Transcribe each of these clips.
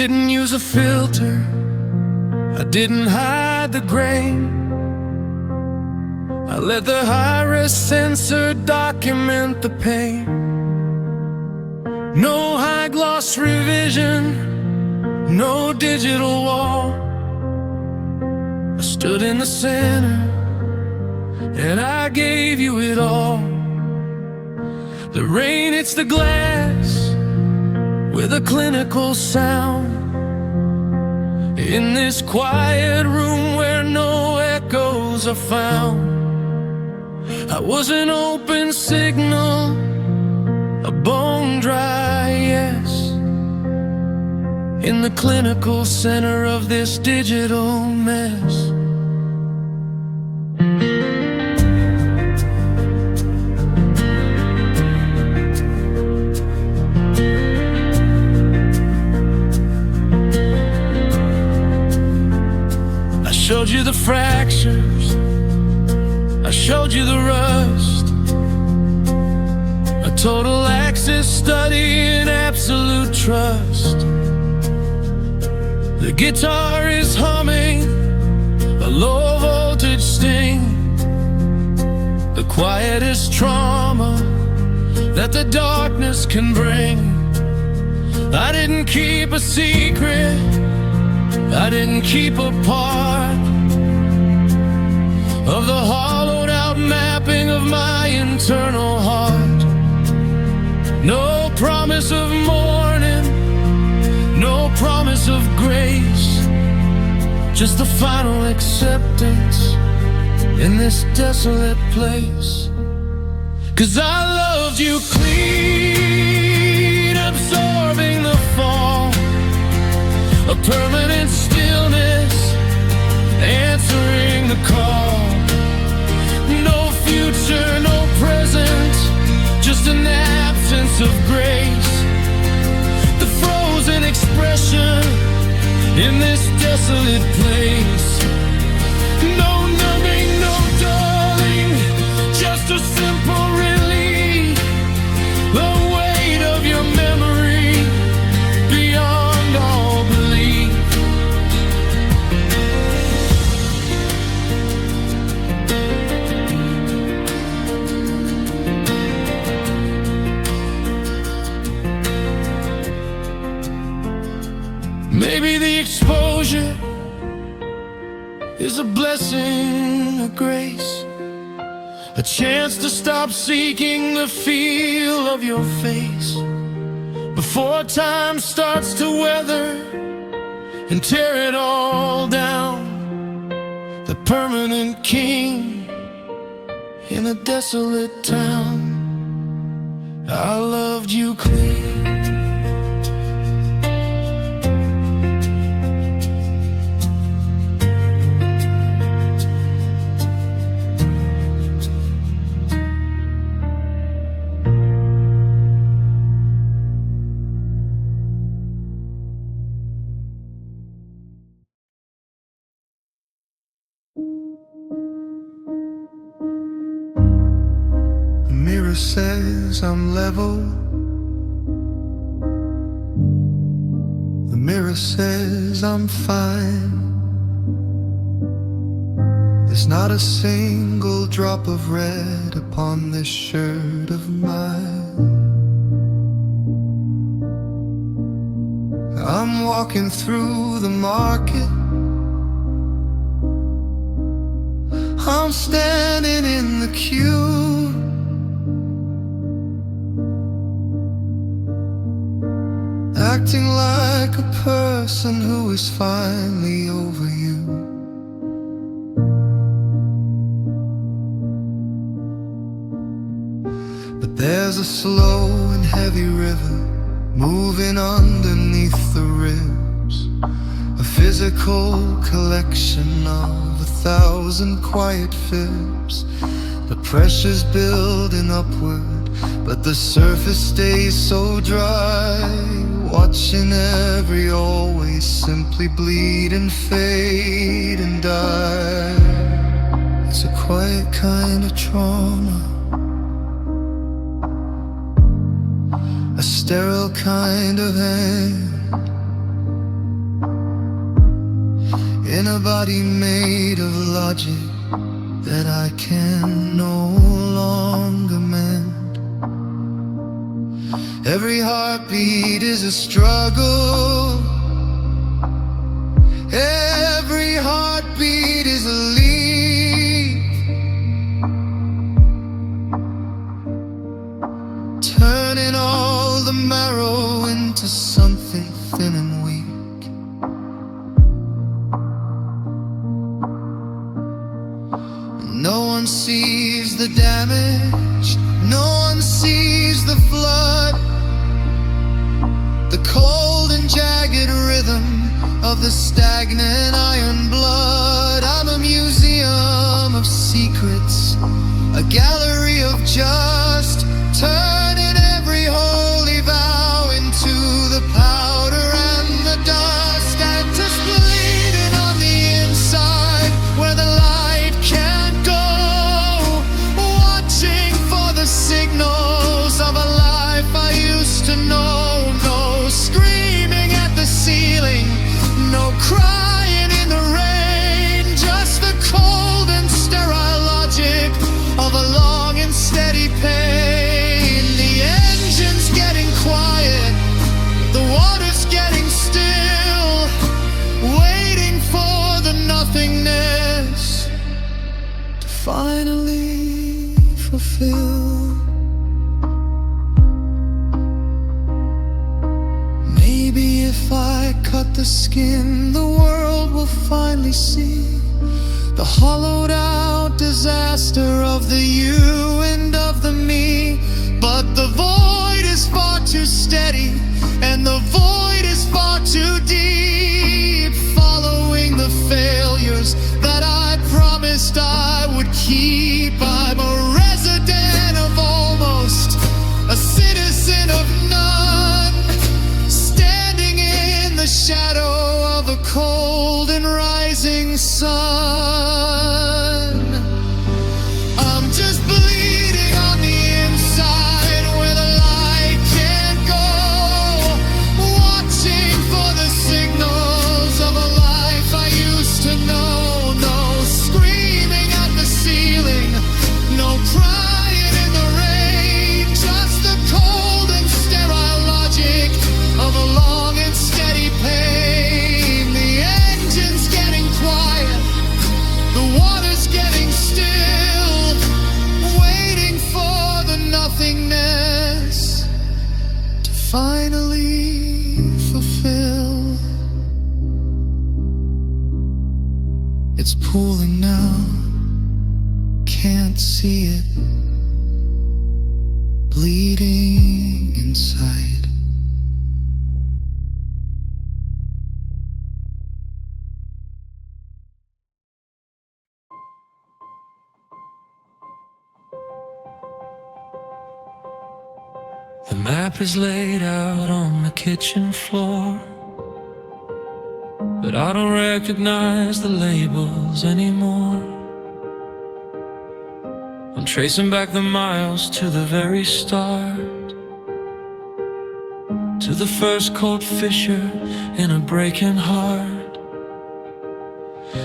didn't use a filter, I didn't hide the grain. I let the high-res sensor document the pain. No high-gloss revision, no digital wall. I stood in the center and I gave you it all. The rain hits the glass with a clinical sound. In this quiet room where no echoes are found, I was an open signal, a bone-dry yes, in the clinical center of this digital mess. I showed you the fractures, I showed you the rust, a total access study in absolute trust. The guitar is humming a low voltage sting, the quietest trauma that the darkness can bring. I didn't keep a secret, I didn't keep a part of the hollowed out mapping of my internal heart. No promise of morning, no promise of grace, just the final acceptance in this desolate place. 'Cause I loved you clean, absorbing the fall, a permanent stillness, answering the call. No future, no present, just an absence of grace, the frozen expression in this desolate place. No numbing, no dulling, just a simple relief, the weight of your memory beyond all belief. Maybe the exposure is a blessing, a grace, a chance to stop seeking the feel of your face before time starts to weather and tear it all down. The permanent king in a desolate town. I loved you clean. The mirror says I'm level, the mirror says I'm fine. There's not a single drop of red upon this shirt of mine. I'm walking through the market, I'm standing in the queue, acting like a person who is finally over you. But there's a slow and heavy river moving underneath the ribs, a physical collection of 1,000 quiet fibs. The pressure's building upward, but the surface stays so dry, watching every always simply bleed and fade and die. It's a quiet kind of trauma, a sterile kind of end. in a body made of logic that I can no longer mend. Every heartbeat is a struggle. Every heartbeat is a leap, turning all the marrow into something thin and weak. No one sees the damage, no one sees the flood, the cold and jagged rhythm of the stagnant iron blood. I'm a museum of secrets, a gallery of just, turning every holy vow into the powder and the dust, and just bleeding on the inside where the light can't go, watching for the signals of a life I used to know. No screaming at the ceiling, no crying in the rain, just the cold and sterile logic of a long and steady pain. The engine's getting quiet, the water's getting still, waiting for the nothingness to finally fulfill. Maybe if I cut the skin, the world will finally see the hollowed out disaster of the you and of the me. But the void is far too steady, and the void is far too deep, following the failures that I promised I would keep. I'm a resident of almost, a citizen of none, standing in the shadow of a cold and rising sun. I'm just bleeding on the inside where the light can't go, watching for the signals of a life I used to know. No screaming at the ceiling, no crying in the rain, just the cold and sterile logic of a long and steady pain. The engine's getting quiet, the water's getting still, waiting for the nothingness to finally fulfill. It's pooling now, can't see it, bleeding inside. The map is laid out on the kitchen floor, but I don't recognize the labels anymore. I'm tracing back the miles to the very start, to the first cold fissure in a breaking heart.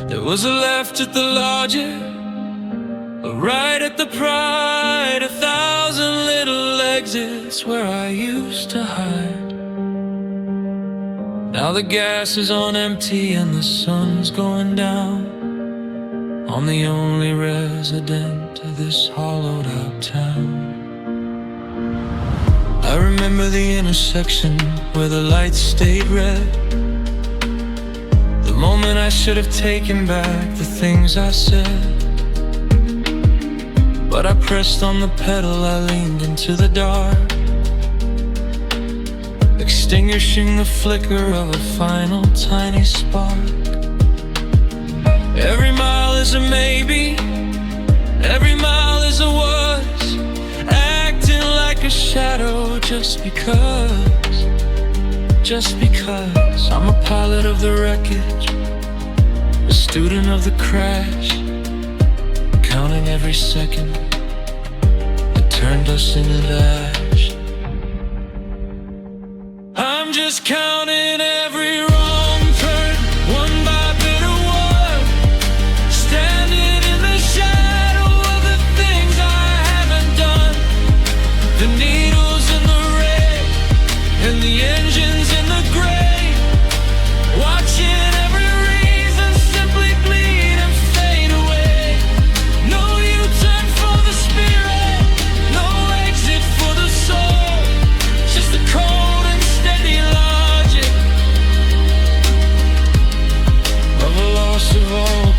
There was a left at the logic, a right at the pride, 1,000 little exits where I used to hide. Now the gas is on empty and the sun's going down on the only resident of this hollowed out town. I remember the intersection where the lights stayed red, the moment I should have taken back the things I said. But I pressed on the pedal, I leaned into the dark, extinguishing the flicker of a final tiny spark. Every mile is a maybe, every mile is a was, acting like a shadow just because I'm a pilot of the wreckage, a student of the crash, counting every second that turned us into ash. I'm just counting every wrong turn, one by bitter water.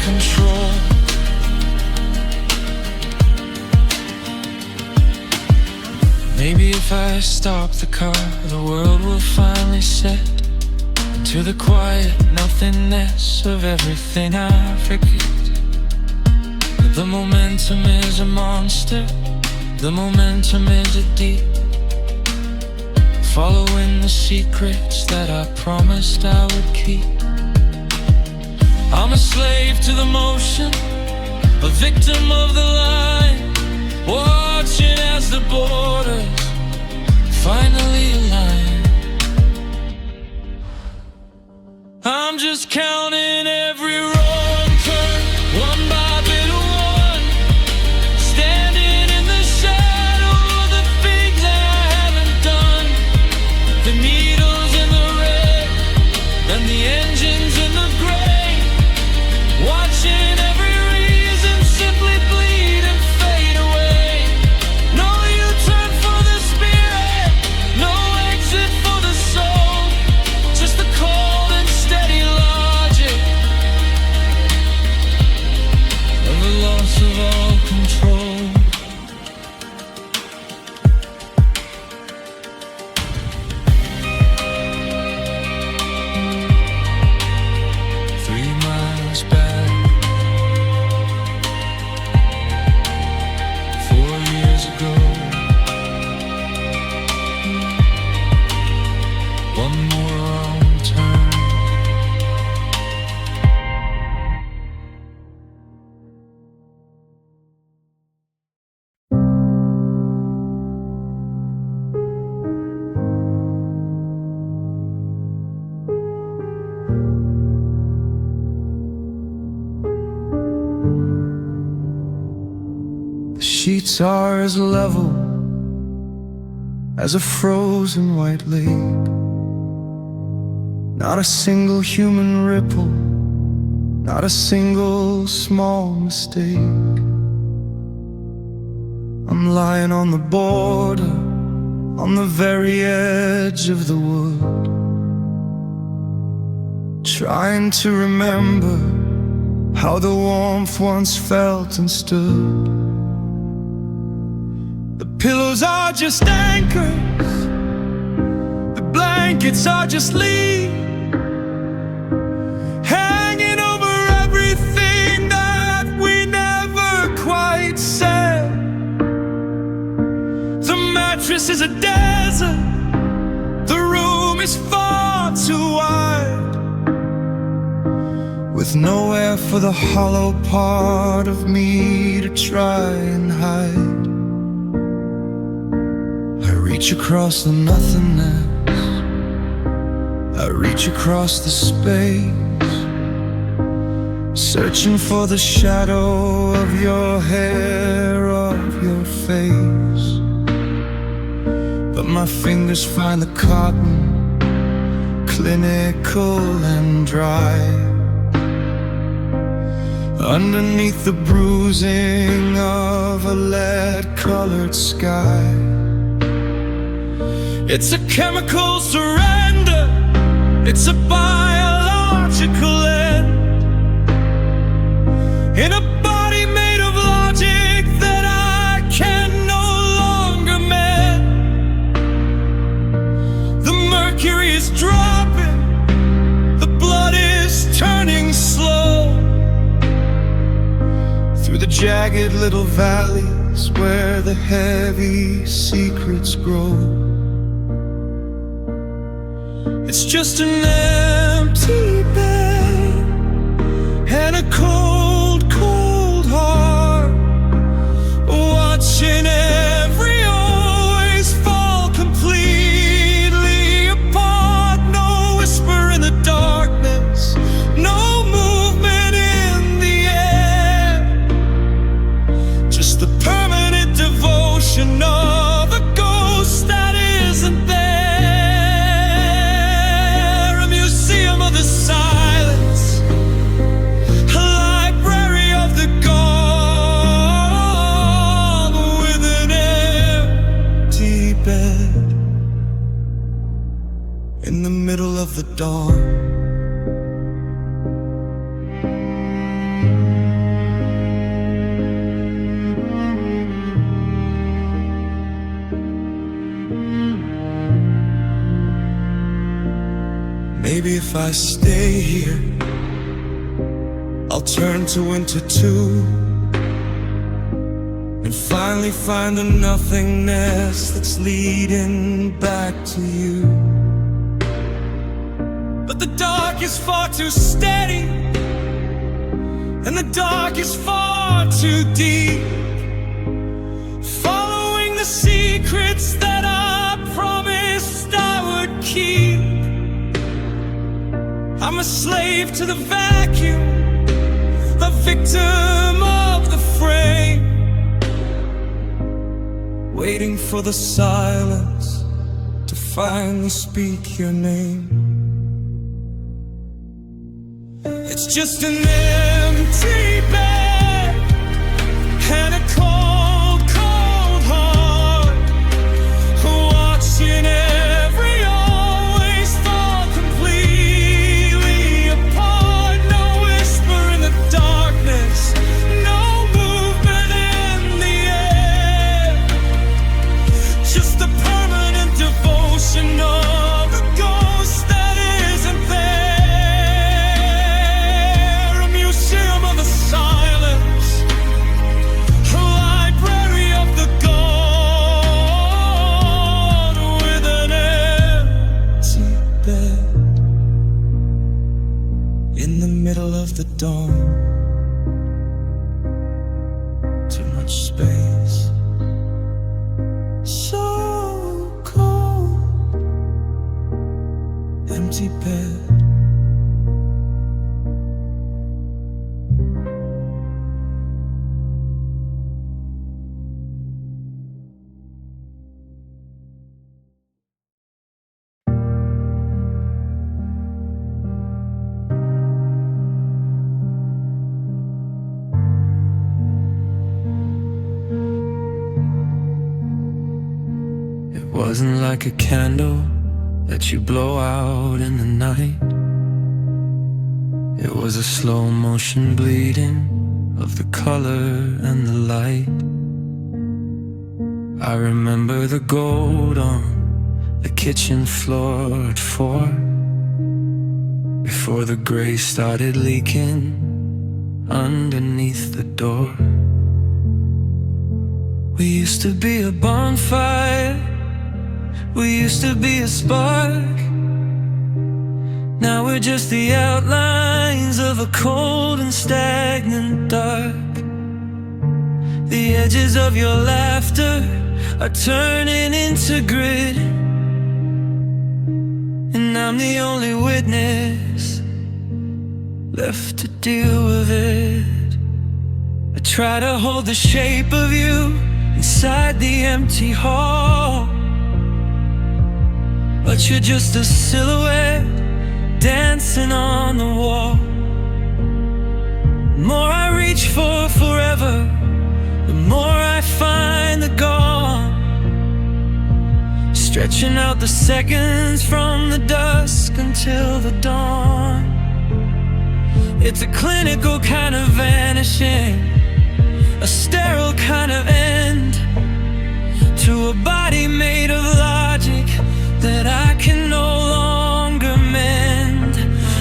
control. Maybe if I stop the car, the world will finally set to the quiet nothingness of everything I forget. The momentum is a monster, the momentum is a deep, following the secrets that I promised I would keep. I'm a slave to the motion, a victim of the line, watching as the borders finally align. I'm just counting every wrong turn, one by bit of one, standing in the shadow of the things that I haven't done. The needles in the red and the engines in the gray, watching every reason simply bleed and fade away. No U-turn for the spirit, no exit for the soul, just the cold and steady logic of the loss of all control. Back 4 years ago, one more wrong turn. The sheets are as level as a frozen white lake. Not a single human ripple, not a single small mistake. I'm lying on the border, on the very edge of the wood, trying to remember how the warmth once felt and stood. The pillows are just anchors, the blankets are just leaves, hanging over everything that we never quite said. The mattress is a desert, the room is far too wide, with nowhere for the hollow part of me to try and hide. I reach across the nothingness, I reach across the space, searching for the shadow of your hair, of your face. But my fingers find the cotton, clinical and dry, underneath the bruising of a lead-colored sky. It's a chemical surrender, it's a biological end, in a body made of logic that I can no longer mend. The mercury is dropping, the blood is turning slow, through the jagged little valleys where the heavy secrets grow. It's just an empty bed and a cold, cold heart, watching every always fall completely apart. No whisper in the darkness, no movement in the air, just the permanent devotion of a ghost that isn't there. In the middle of the dawn. if I stay here, I'll turn to winter too, and finally find the nothingness that's leading back to you. But the dark is far too steady, and the dark is far too deep, following the secrets that I promised I would keep. I'm a slave to the vacuum, a victim of the frame, waiting for the silence to finally speak your name. It's just an empty bed and a cold, cold heart, watching every always fall completely apart. No whisper in the darkness, no movement in the air, just a permanent devotion of a ghost that isn't there. A museum of the silence, a library of the gone, with an empty bed in the middle of the dawn. Too much space, so cold, empty bed. It wasn't like a candle that you blow out in the night. It was a slow motion bleeding of the color and the light. I remember the gold on the kitchen floor at 4, before the gray started leaking underneath the door. We used to be a bonfire, we used to be a spark. Now we're just the outlines of a cold and stagnant dark. The edges of your laughter are turning into grit, and I'm the only witness left to deal with it. I try to hold the shape of you inside the empty hall, but you're just a silhouette dancing on the wall. The more I reach for forever, the more I find the gone, stretching out the seconds from the dusk until the dawn. It's a clinical kind of vanishing, a sterile kind of end to a body made of logic that I can no longer mend.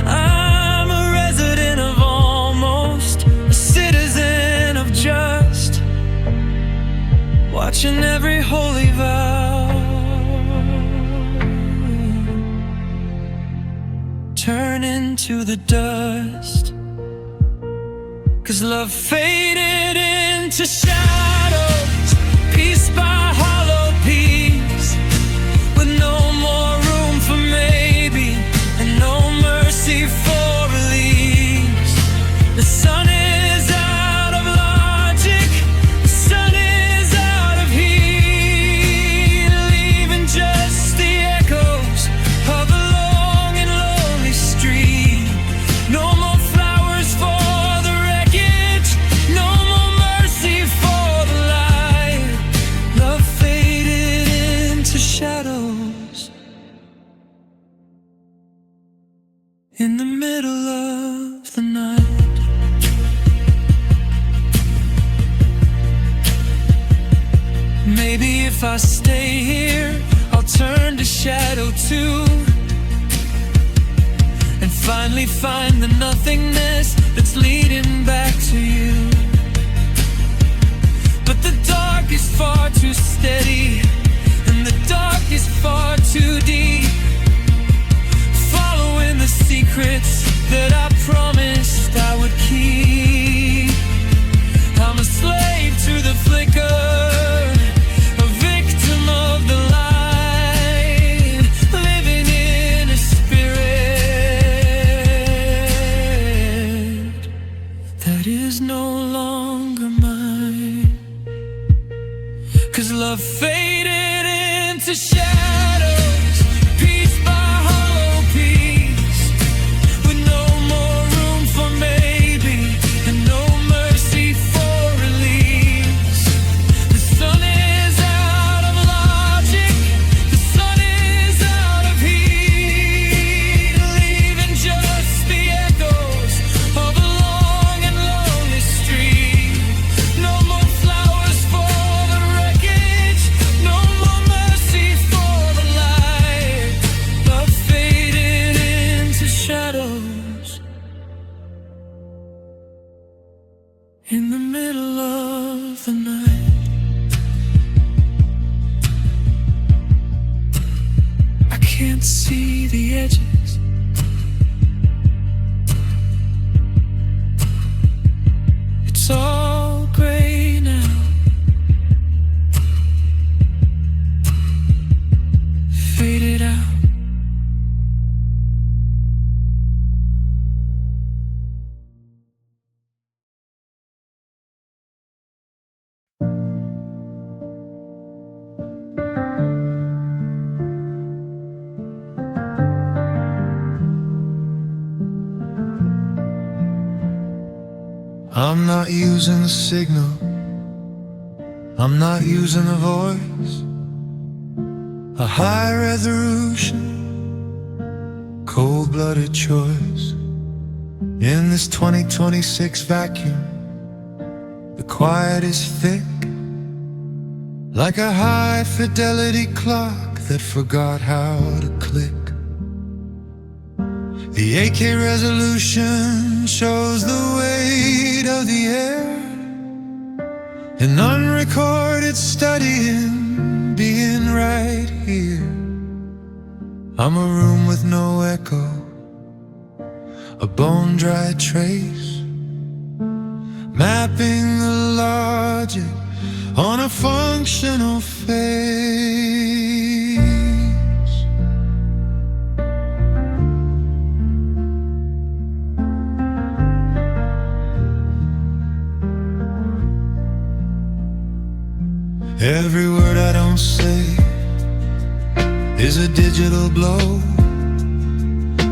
I'm a resident of almost, a citizen of just, watching every holy vow turn into the dust. 'Cause love faded into shadows, piece by hollow piece, with no more room for maybe, and no mercy for release. The sun is out of logic, the sun is out of heat, leaving just the echoes of a long and lonely street. No more flowers for the wreckage, no more mercy for the light. Love faded into shadows in the middle of the night. Maybe if I stay here, I'll turn to shadow too, and finally find the nothingness that's leading back to you. But the dark is far too steady, and the dark is far too deep. Following the secrets that I promised I would keep. I'm a slave to the flicker, a victim of the light, living in a spirit that is no longer mine. 'Cause love faded into shadows, piece by hollow piece, with no more room for maybe, and no mercy for release. The sun is out of logic, the sun is out of heat, leaving just the echoes of a long and lonely street. No more flowers for the wreckage, no more mercy for the light. Love faded into shadows in the middle of the night. I can't see the edges, it's all gray now. Faded out. I'm not using the signal, I'm not using the voice. A high resolution, cold-blooded choice. In this 2026 vacuum, the quiet is thick, like a high-fidelity clock that forgot how to click. The AK resolution shows the weight of the air, an unrecorded study in being right here. I'm a room with no echo, a bone-dry trace, mapping the logic on a functional face. Every word I don't say is a digital blow,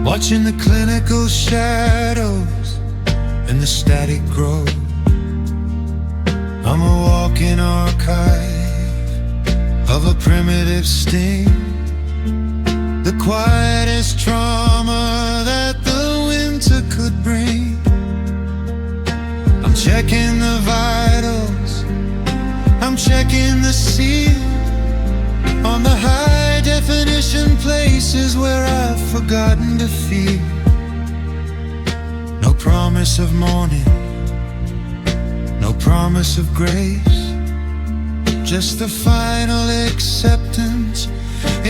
watching the clinical shadows and the static grow. I'm a walking archive of a primitive sting, the quietest trauma that the winter could bring. I'm checking the vitals, I'm checking the seal on the high-definition places where I've forgotten to feel. No promise of morning, no promise of grace, just the final acceptance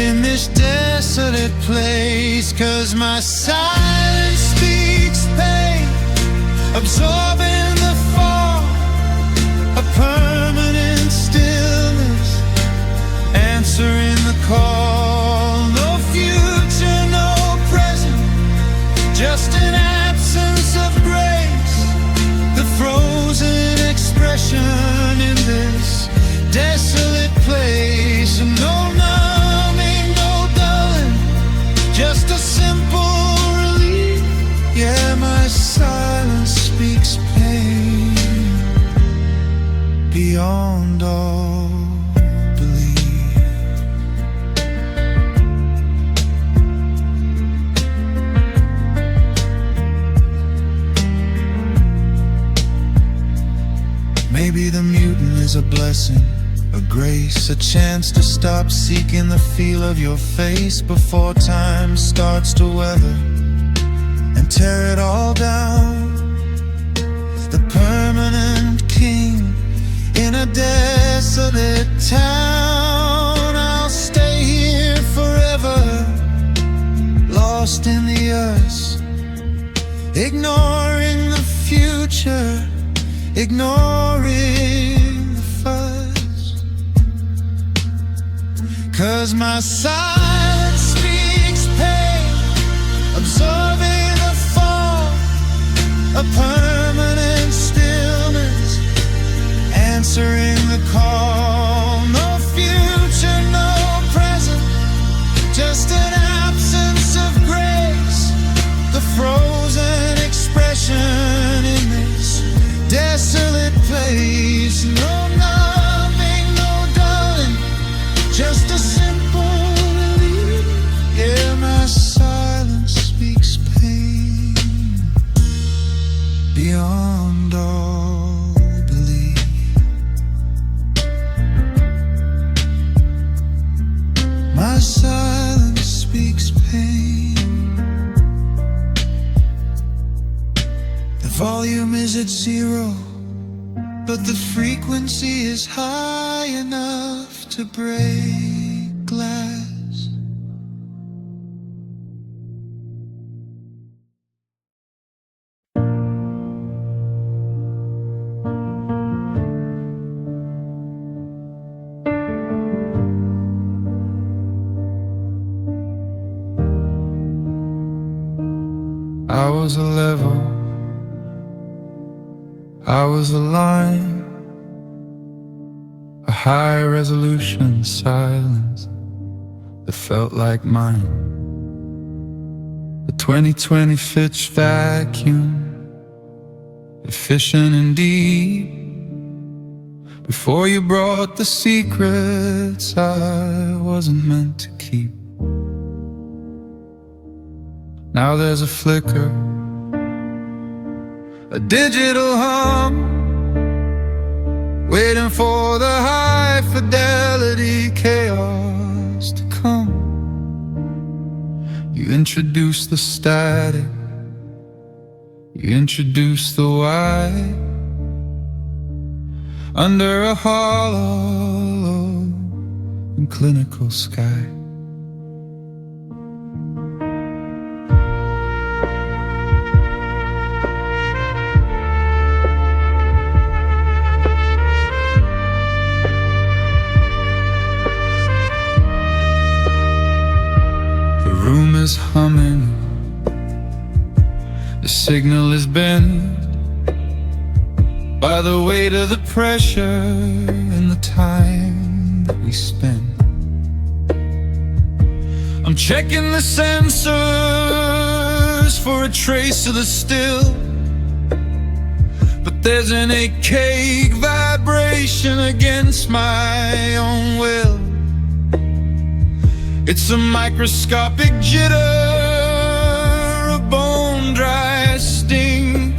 in this desolate place. 'Cause my silence speaks pain, absorbing the fall, a permanent stillness, answering the call. No future, no present, just an absence of grace, the frozen expression in this desolate place. No numbing, no dulling, just a simple relief. Yeah, my silence speaks pain beyond all belief. Maybe the mutant is a blessing, a grace, a chance to stop seeking the feel of your face before time starts to weather and tear it all down. The permanent king in a desolate town. I'll stay here forever, lost in the earth, ignoring the future, ignoring the fuss. 'Cause my silence speaks pain, absorbing the fall, a permanent stillness, answering the call. No future, no present, just an absence of grace, the frozen expression in this desolate place. No numbing, no dulling, just a simple relief. Yeah, my silence speaks pain beyond all belief. My silence speaks pain. The volume is at 0, but the frequency is high enough to break glass. I was a level, I was a line, a high resolution silence that felt like mine. The 2020 Fitch vacuum, efficient and deep. Before you brought the secrets I wasn't meant to keep. Now there's a flicker, a digital hum, waiting for the high fidelity chaos to come. You introduce the static, you introduce the why, under a hollow and clinical sky. The room is humming, the signal is bent by the weight of the pressure and the time that we spend. I'm checking the sensors for a trace of the still, but there's an archaic vibration against my own will. It's a microscopic jitter, a bone-dry sting,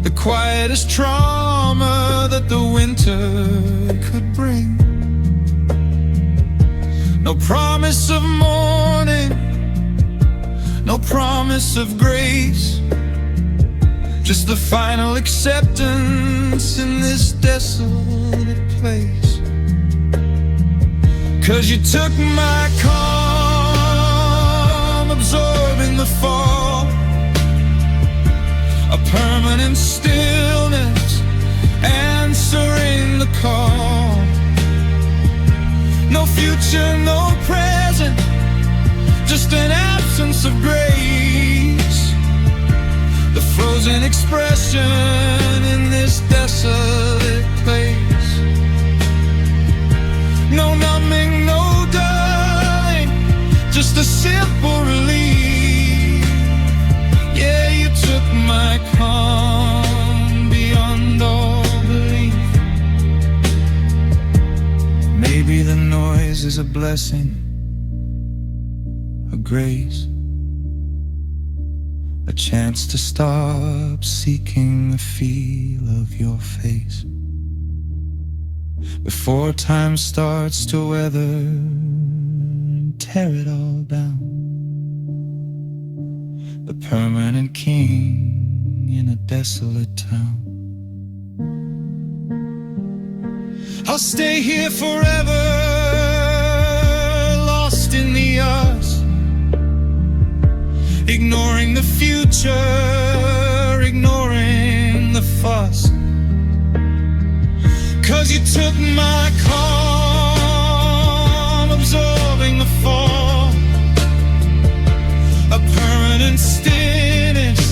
the quietest trauma that the winter could bring. No promise of morning, no promise of grace, just the final acceptance in this desolate place. 'Cause you took my calm, absorbing the fall, a permanent stillness, answering the call. No future, no present, just an absence of grace, the frozen expression in this desolate place. No numbing, no dulling, just a simple relief. Yeah, you took my calm beyond all belief. Maybe the noise is a blessing, a grace, a chance to stop seeking the feel of your face before time starts to weather and tear it all down. The permanent king in a desolate town. I'll stay here forever, lost in the us, ignoring the future, ignoring the fuss. 'Cause you took my calm, absorbing the fall, a permanent stillness,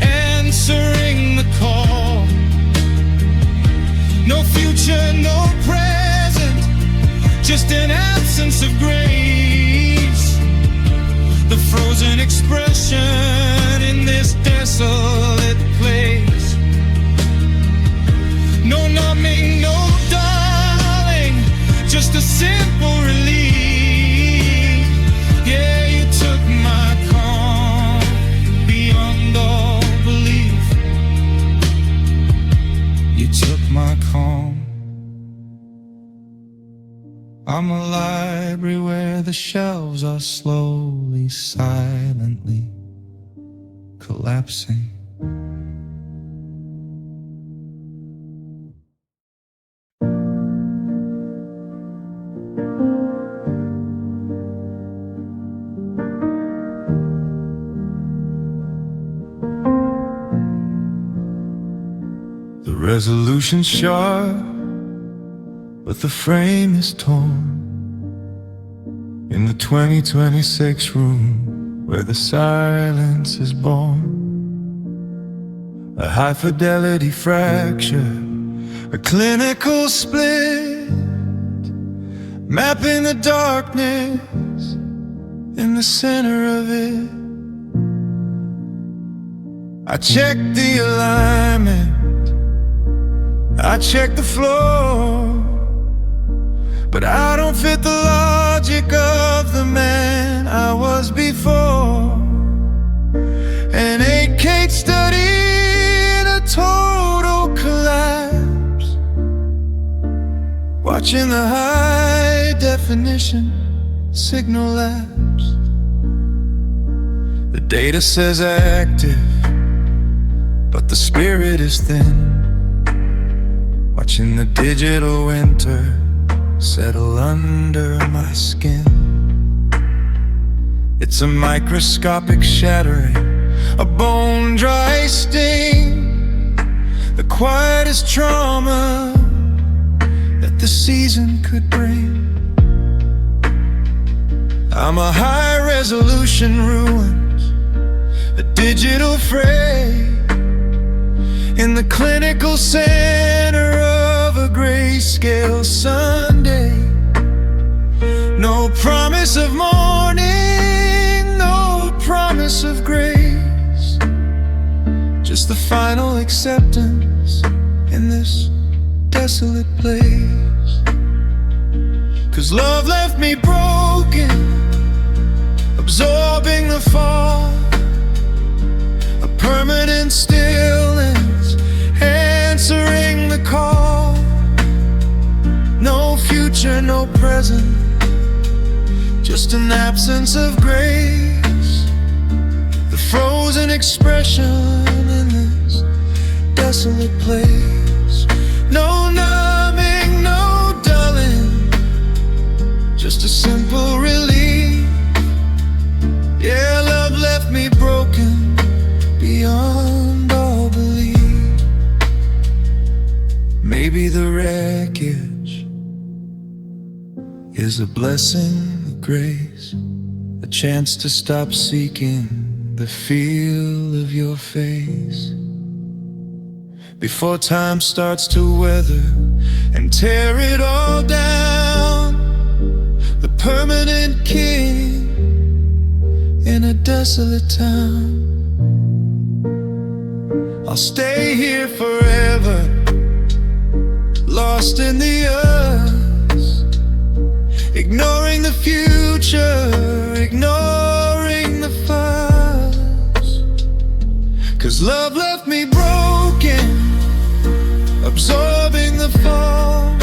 answering the call. No future, no present, just an absence of grace, the frozen expression in this desolate place. No numbing, no darling, just a simple relief. Yeah, you took my calm beyond all belief. You took my calm. I'm a library where the shelves are slowly, silently collapsing. The resolution's sharp, but the frame is torn. In the 2026 room where the silence is born, a high fidelity fracture, a clinical split, mapping the darkness in the center of it. I checked the alignment, I check the floor, but I don't fit the logic of the man I was before. An 8K study in a total collapse, watching the high definition signal lapse. The data says active, but the spirit is thin, watching the digital winter settle under my skin. It's a microscopic shattering, a bone-dry sting, the quietest trauma that the season could bring. I'm a high-resolution ruins, a digital fray, in the clinical center of a grayscale Sunday. No promise of morning, no promise of grace, just the final acceptance in this desolate place. 'Cause love left me broken, absorbing the fall, a permanent stillness, answering the call. No future, no present, just an absence of grace, the frozen expression in this desolate place. No numbing, no dulling, just a simple relief. Yeah, love left me broken beyond all belief. Maybe the wreckage is a blessing of grace, a chance to stop seeking the feel of your face before time starts to weather and tear it all down. The permanent king in a desolate town. I'll stay here forever, lost in the us, ignoring the future, ignoring the fuss. 'Cause love left me broken, absorbing the fall,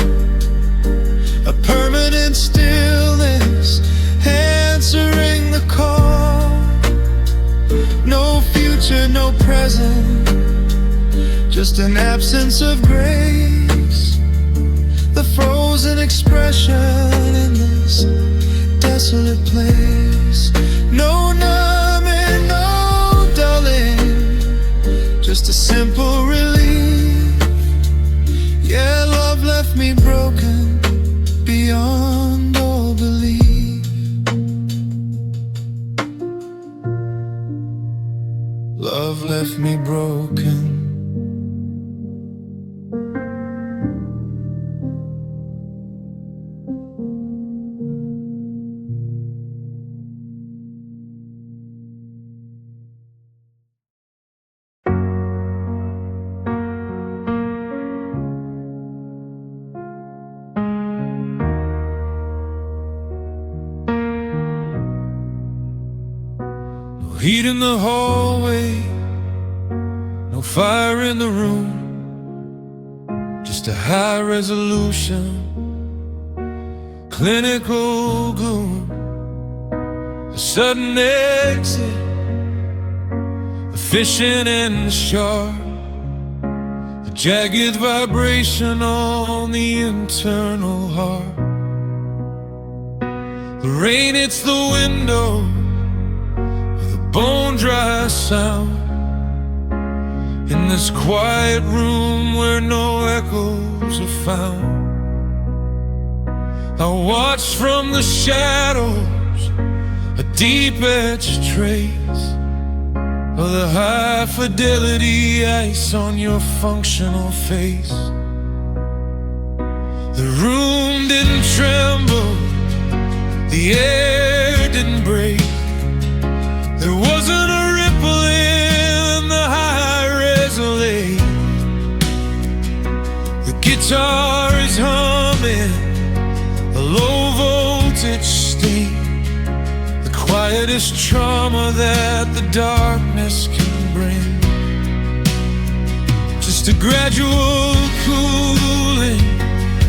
a permanent stillness, answering the call. No just an absence of grace, the frozen expression in this desolate place. No numbing, no dulling, just a simple relief. Yeah, love left me broken beyond all belief. Love left me broken. No heat in the hallway, no fire in the room, just a high resolution, clinical gloom. A sudden exit, a fishing in the shark, a jagged vibration on the internal heart. The rain hits the window with a bone-dry sound, in this quiet room where no echoes are found. I watch from the shadows a deep-etched trace of the high-fidelity ice on your functional face. The room didn't tremble, the air didn't break, there wasn't a ripple in the high resonate. The guitar is humming a low-voltage state, the quietest trauma that the darkness can bring. Just a gradual cooling,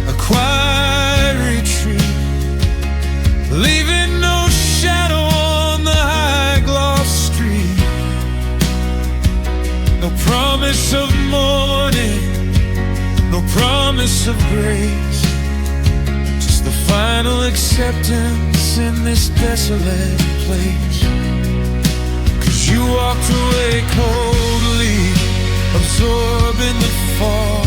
a quiet retreat, leaving no shadow on the high-gloss street. No promise of morning, no promise of grace, just the final acceptance in this desolate place. 'Cause you walked away coldly, absorbing the fall,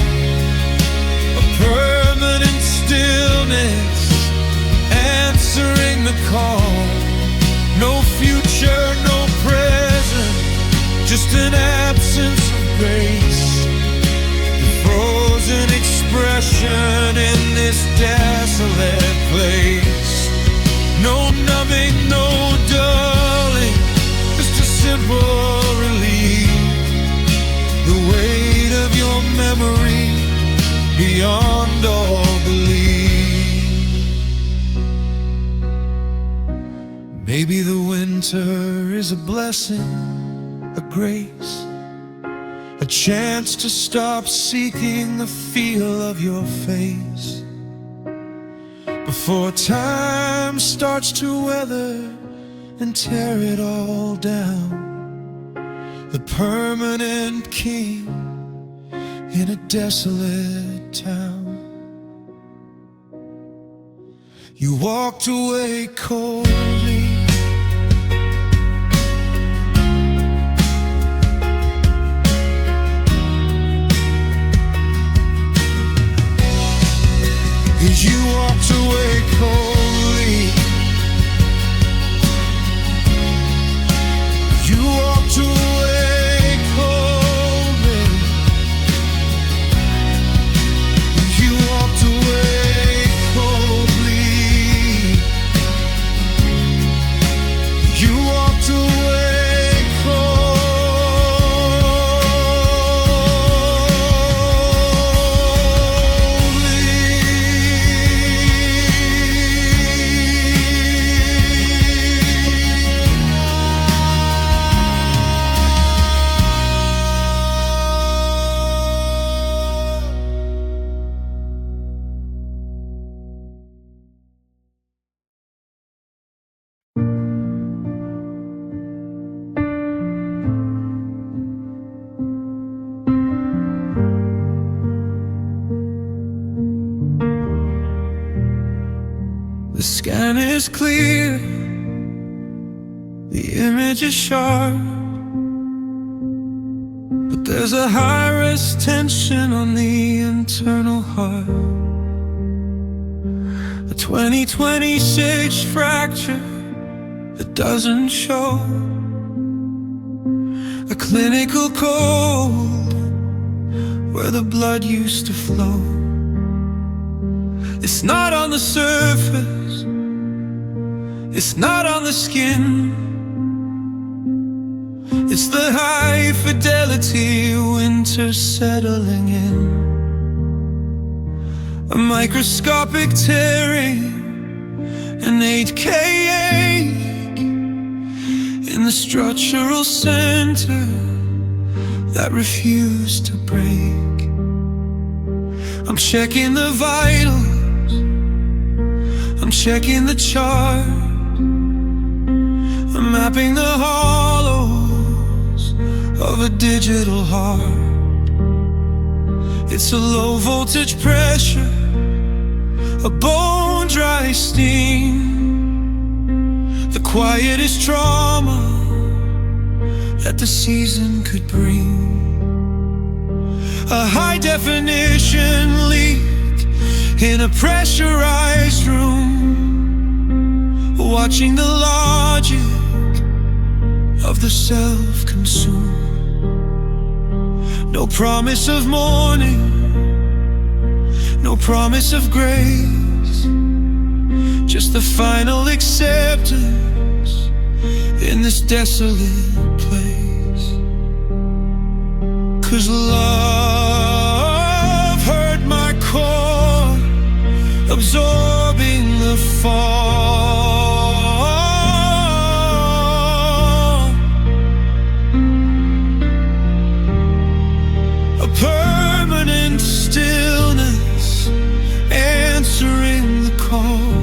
a permanent stillness, answering the call. No future, no present, just an absence of grace, the frozen expression in this desolate place. No numbing, no dulling, just a simple relief, the weight of your memory beyond all belief. Maybe the winter is a blessing, a grace, a chance to stop seeking the feel of your face before time starts to weather and tear it all down. The permanent king in a desolate town. You walked away coldly, you walked away coldly, you walked away coldly, you walked away coldly, you walked away coldly. The scan is clear, the image is sharp, but there's a high-risk tension on the internal heart. A 2026 fracture that doesn't show, a clinical cold where the blood used to flow. It's not on the surface, it's not on the skin, it's the high fidelity winter settling in. A microscopic tearing, an 8K ache in the structural center that refused to break. I'm checking the vitals, I'm checking the chart, I'm mapping the hollows of a digital heart. It's a low voltage pressure, a bone dry steam, the quietest trauma that the season could bring. A high definition leak in a pressurized room, watching the logic of the self-consumed. No promise of morning, no promise of grace, just the final acceptance in this desolate place. 'Cause love hurt my core, absorbing the fall. A permanent stillness answering the call.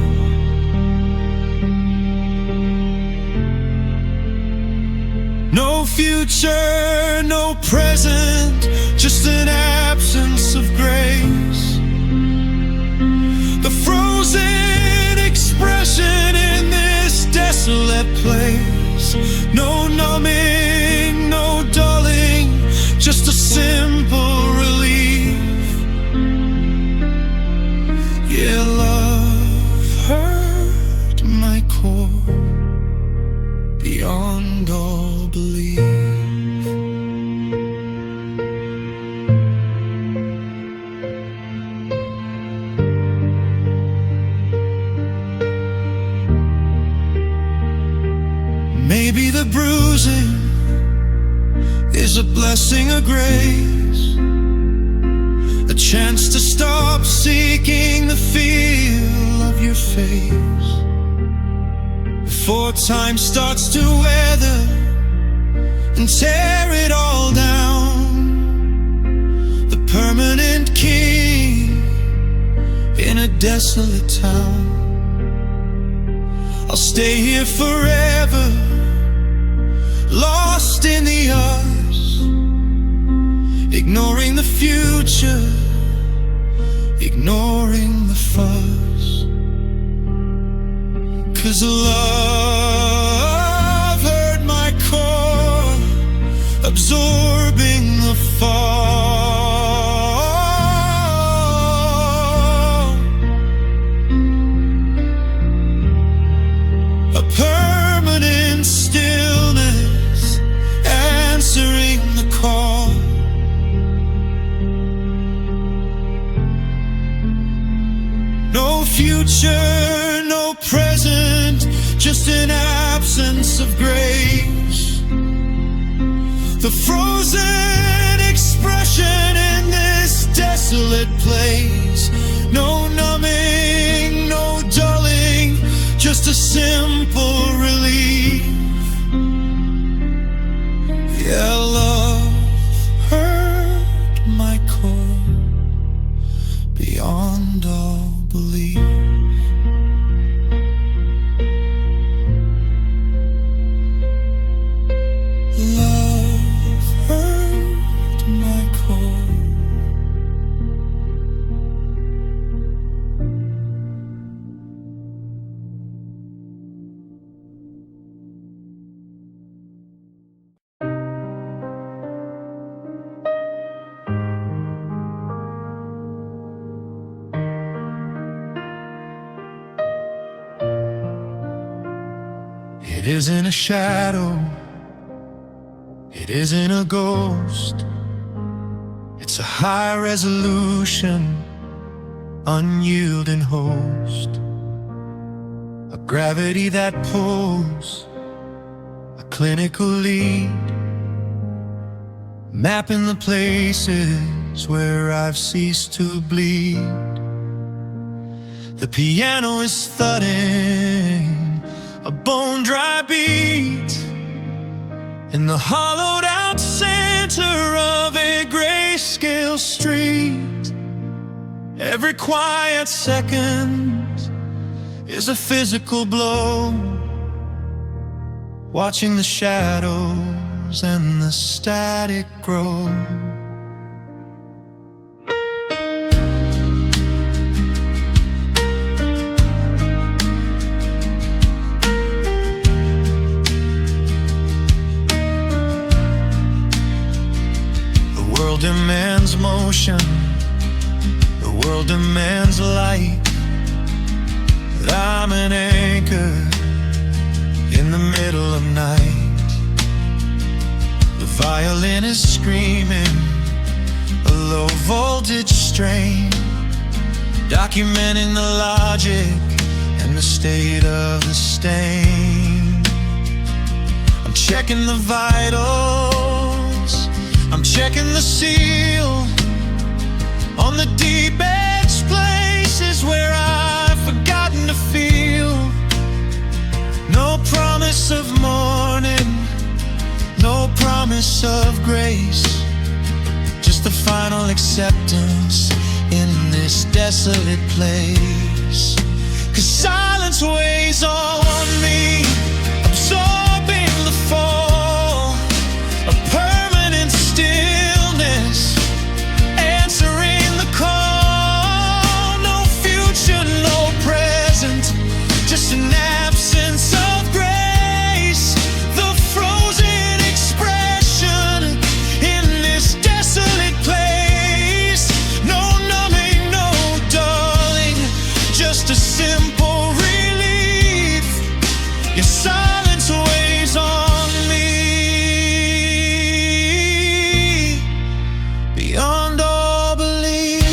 No future, no present, just an absence of grace. The frozen expression in this desolate place. No numbing, no dulling, just a simple relief. Yeah, love hurt my core beyond all belief. Maybe the bruising is a blessing of grace, a chance to stop seeking the feel of your face before time starts to weather and tear it all down. The permanent king in a desolate town. I'll stay here forever, lost in the us, ignoring the future, ignoring the fuss. 'Cause love hurt my core, absorbing the fall. A permanent stillness answering the call. No future, no present, just an absence of grace. The frozen expression in this desolate place. No numbing, no dulling, just a simple relief. Yeah, love hurt my core beyond all belief. Love hurt my core It isn't a shadow, it isn't a ghost. It's a high resolution, unyielding host. A gravity that pulls, a clinical lead, mapping the places where I've ceased to bleed. The piano is thudding, a bone-dry beat, in the hollowed-out center of a grayscale street. Every quiet second is a physical blow, watching the shadows and the static grow. The world demands motion, the world demands light. But I'm an anchor in the middle of night. The violin is screaming a low voltage strain, documenting the logic and the state of the stain. I'm checking the vitals, I'm checking the seal on the deep edge places where I've forgotten to feel. No promise of morning, no promise of grace, just the final acceptance in this desolate place. 'Cause silence weighs on me, absorbing the fall, a permanent stillness, answering the call. No future, no present, just an absence of grace. The frozen expression in this desolate place. No numbing, no dulling, just a simple relief. Your silence weighs on me beyond all belief.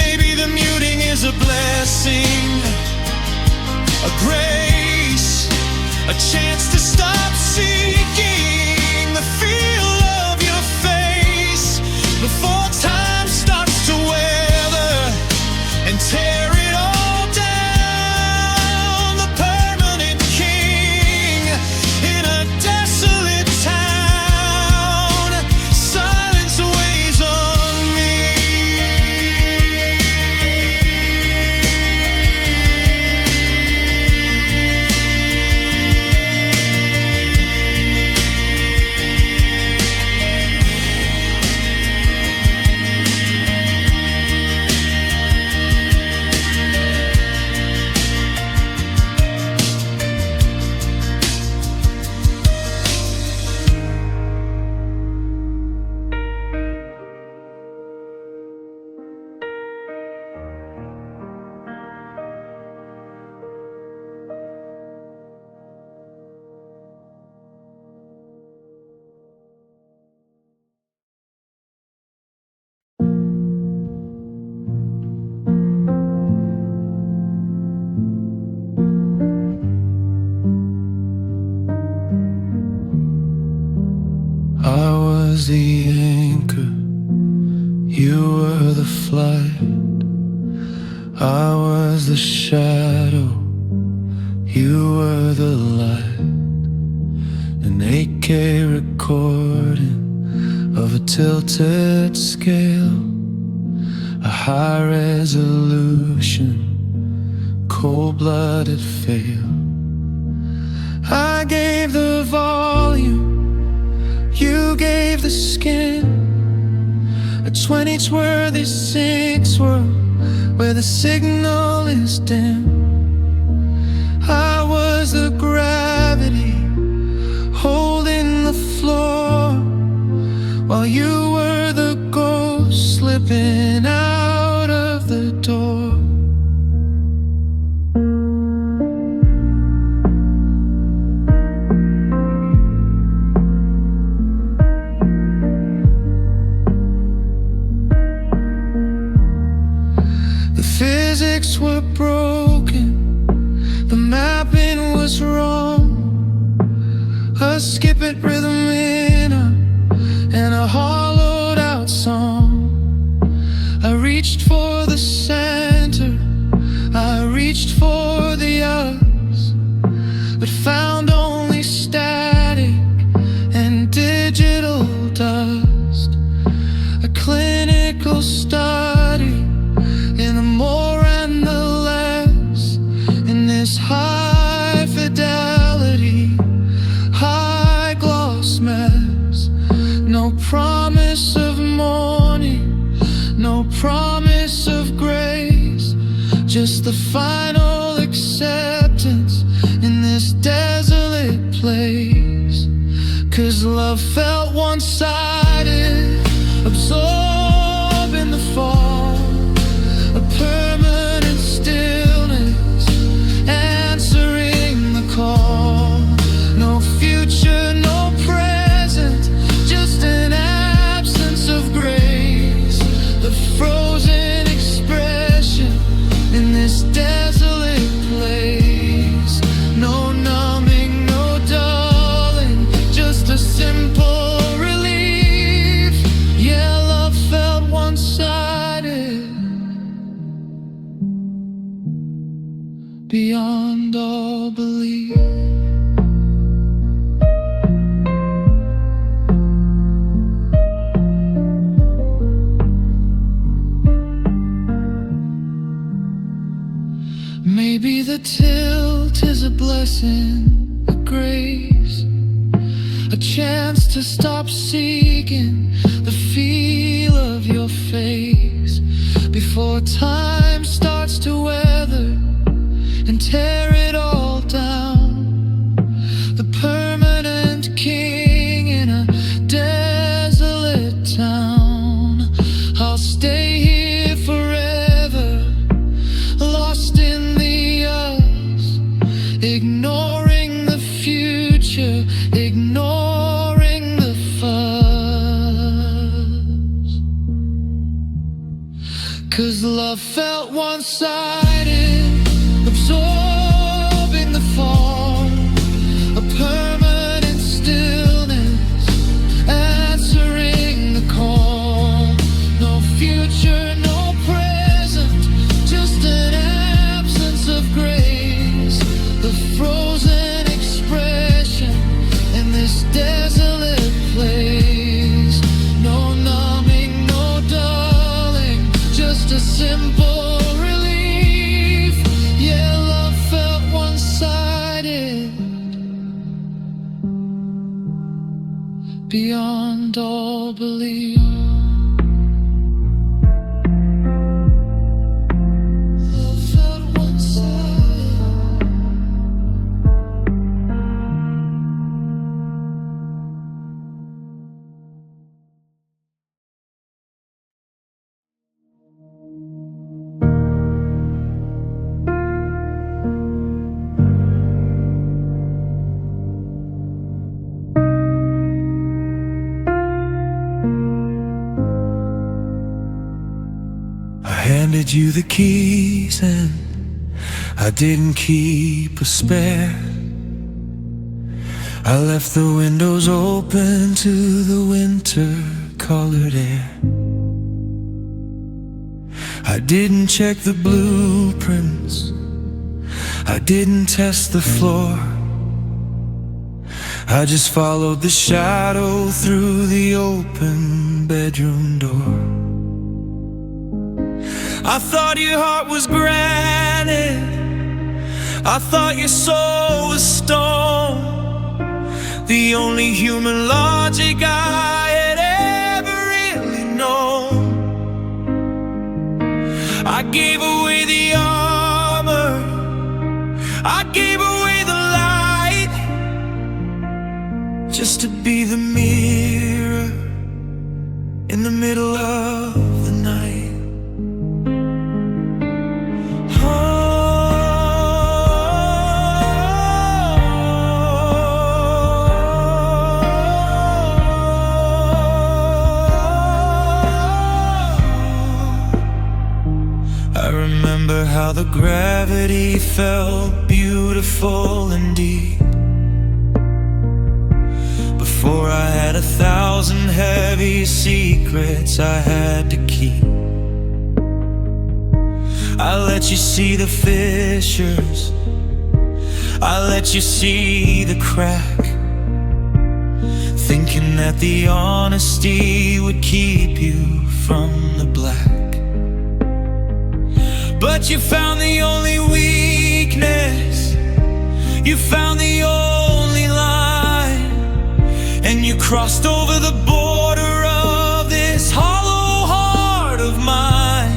Maybe the muting is a blessing, a grace, a chance to stop seeking the feel of your face before time starts to weather and tear it all down. The permanent king in a desolate town. Silence weighs on me. I was the anchor, you were the flight. I was the shadow, you were the light. An 8K recording of a tilted scale, a high resolution, cold-blooded fail. I gave the volume, you gave the skin. A 2020 sinks world where the signal is dim. I was the gravity holding the floor while but found only static and digital dust. A clinical study in the more and the less, in this high fidelity, high gloss mess. No promise of morning, no promise of grace, just the final acceptance in this desolate place. 'Cause love felt one-sided, absorbing the fall, a permanent stillness, answering the call. No future, no present, just an absence of grace, the frozen expression in this desolate place. No numbing, no dulling, just a simple relief. Yeah, love felt one-sided, beyond all belief. Maybe the tilt is a blessing, a grace, a chance to stop seeking the feel of your face before time starts to weather and tear it all down. The permanent king in a desolate town. I'll stay here forever, lost in the us, ignoring the future, ignoring the fuss. 'Cause love felt one-sided, absorbing the fall, a permanent stillness, answering the call. No future, no present, just an absence of grace, the frozen expression in this desolate place. No numbing, no dulling, just a simple relief. Yeah, love felt one-sided, beyond all belief. Love felt one-sided. I handed you the keys and I didn't keep a spare. I left the windows open to the winter-colored air. I didn't check the blueprints, I didn't test the floor. I just followed the shadow through the open bedroom door. I thought your heart was granite, I thought your soul was stone, the only human logic I had ever really known. I gave away the armor, I gave away the light, just to be the mirror in the middle of the night. I remember how the gravity felt beautiful and deep, before I had 1,000 heavy secrets I had to keep. I let you see the fissures, I let you see the crack, thinking that the honesty would keep you from the black. But you found the only weakness, you found the only line, and you crossed over the border of this hollow heart of mine.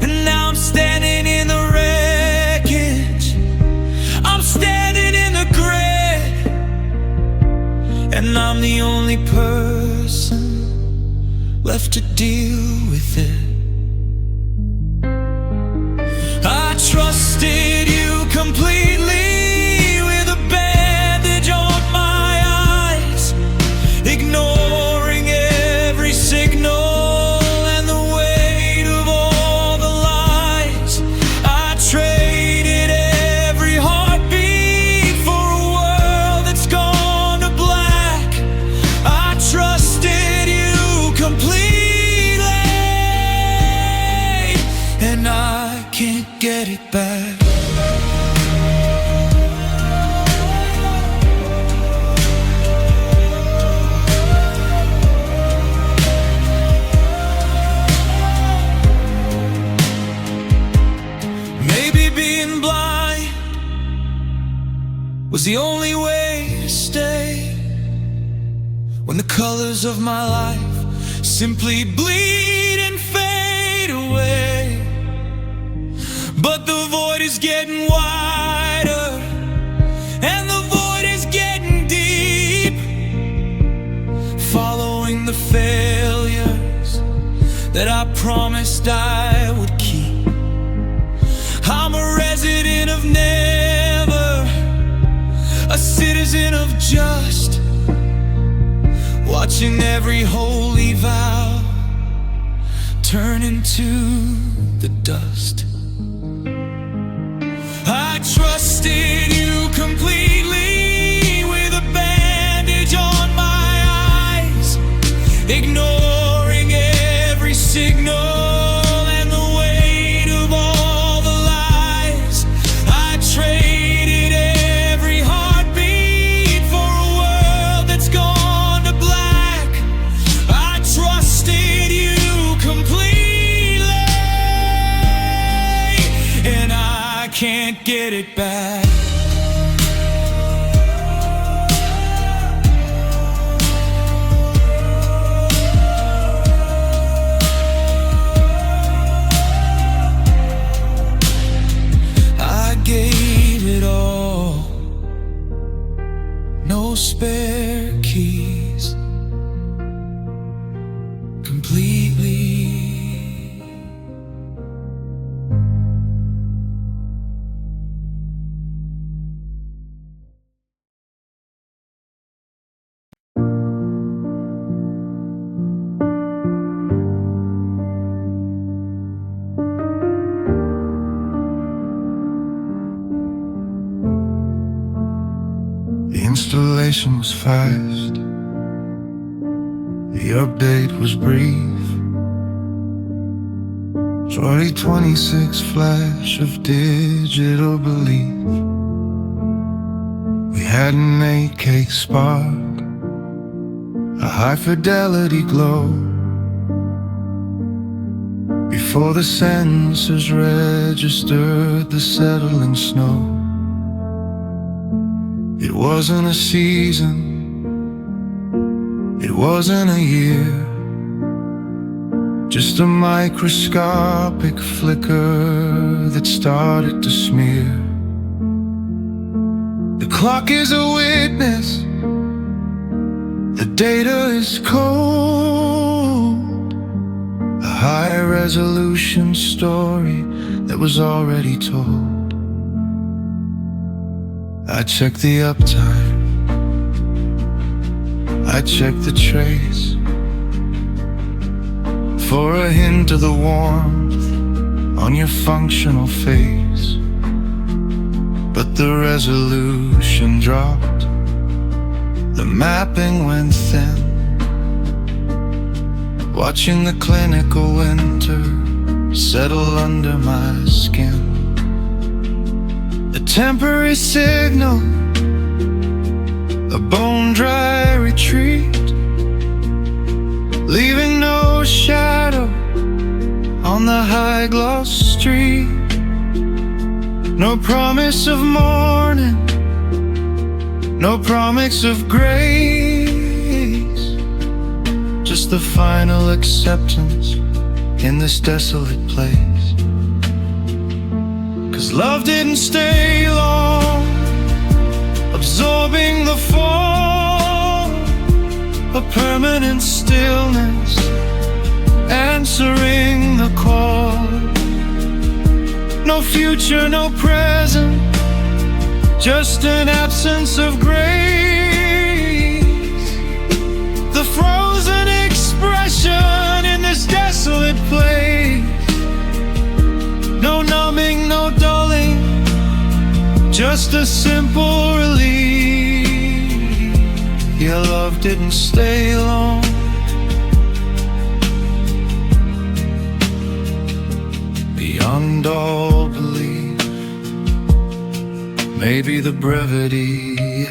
And now I'm standing in the wreckage, I'm standing in the grit, and I'm the only person left to deal with it. I trusted you completely with a bandage on my eyes, ignoring every signal and the weight of all the lies. I traded every heartbeat for a world that's gone to black. I trusted you completely, and I can't get it back. Maybe being blind was the only way to stay, when the colors of my life simply bleed and fade away. But the void is getting wider, and the void is getting deep, following the failures that I promised I would keep. I'm a resident of never, a citizen of just, watching every holy vow turn into the dust. I trusted you completely with a bandage on my eyes, ignoring every signal and the weight of all the lies. I traded every heartbeat for a world that's gone to black. I trusted you completely, and I can't get it back. I gave it all, no spare keys, completely. The installation was fast, the update was brief. 2026 flash of digital belief. We had an 8K spark, a high fidelity glow, before the sensors registered the settling snow. It wasn't a season, it wasn't a year, just a microscopic flicker that started to smear. The clock is a witness, the data is cold, a high-resolution story that was already told. I checked the uptime, I checked the trace for a hint of the warmth on your functional face. But the resolution dropped, the mapping went thin, watching the clinical winter settle under my skin. The temporary signal, a bone-dry retreat, leaving no shadow on the high-gloss street. No promise of morning, no promise of grace, just the final acceptance in this desolate place. 'Cause love didn't stay long, absorbing the fall, a permanent stillness, answering the call. No future, no present, just an absence of grace. The frozen expression in this desolate place. No numbing, no dulling, just a simple relief. Your love didn't stay long. Beyond all belief, maybe the brevity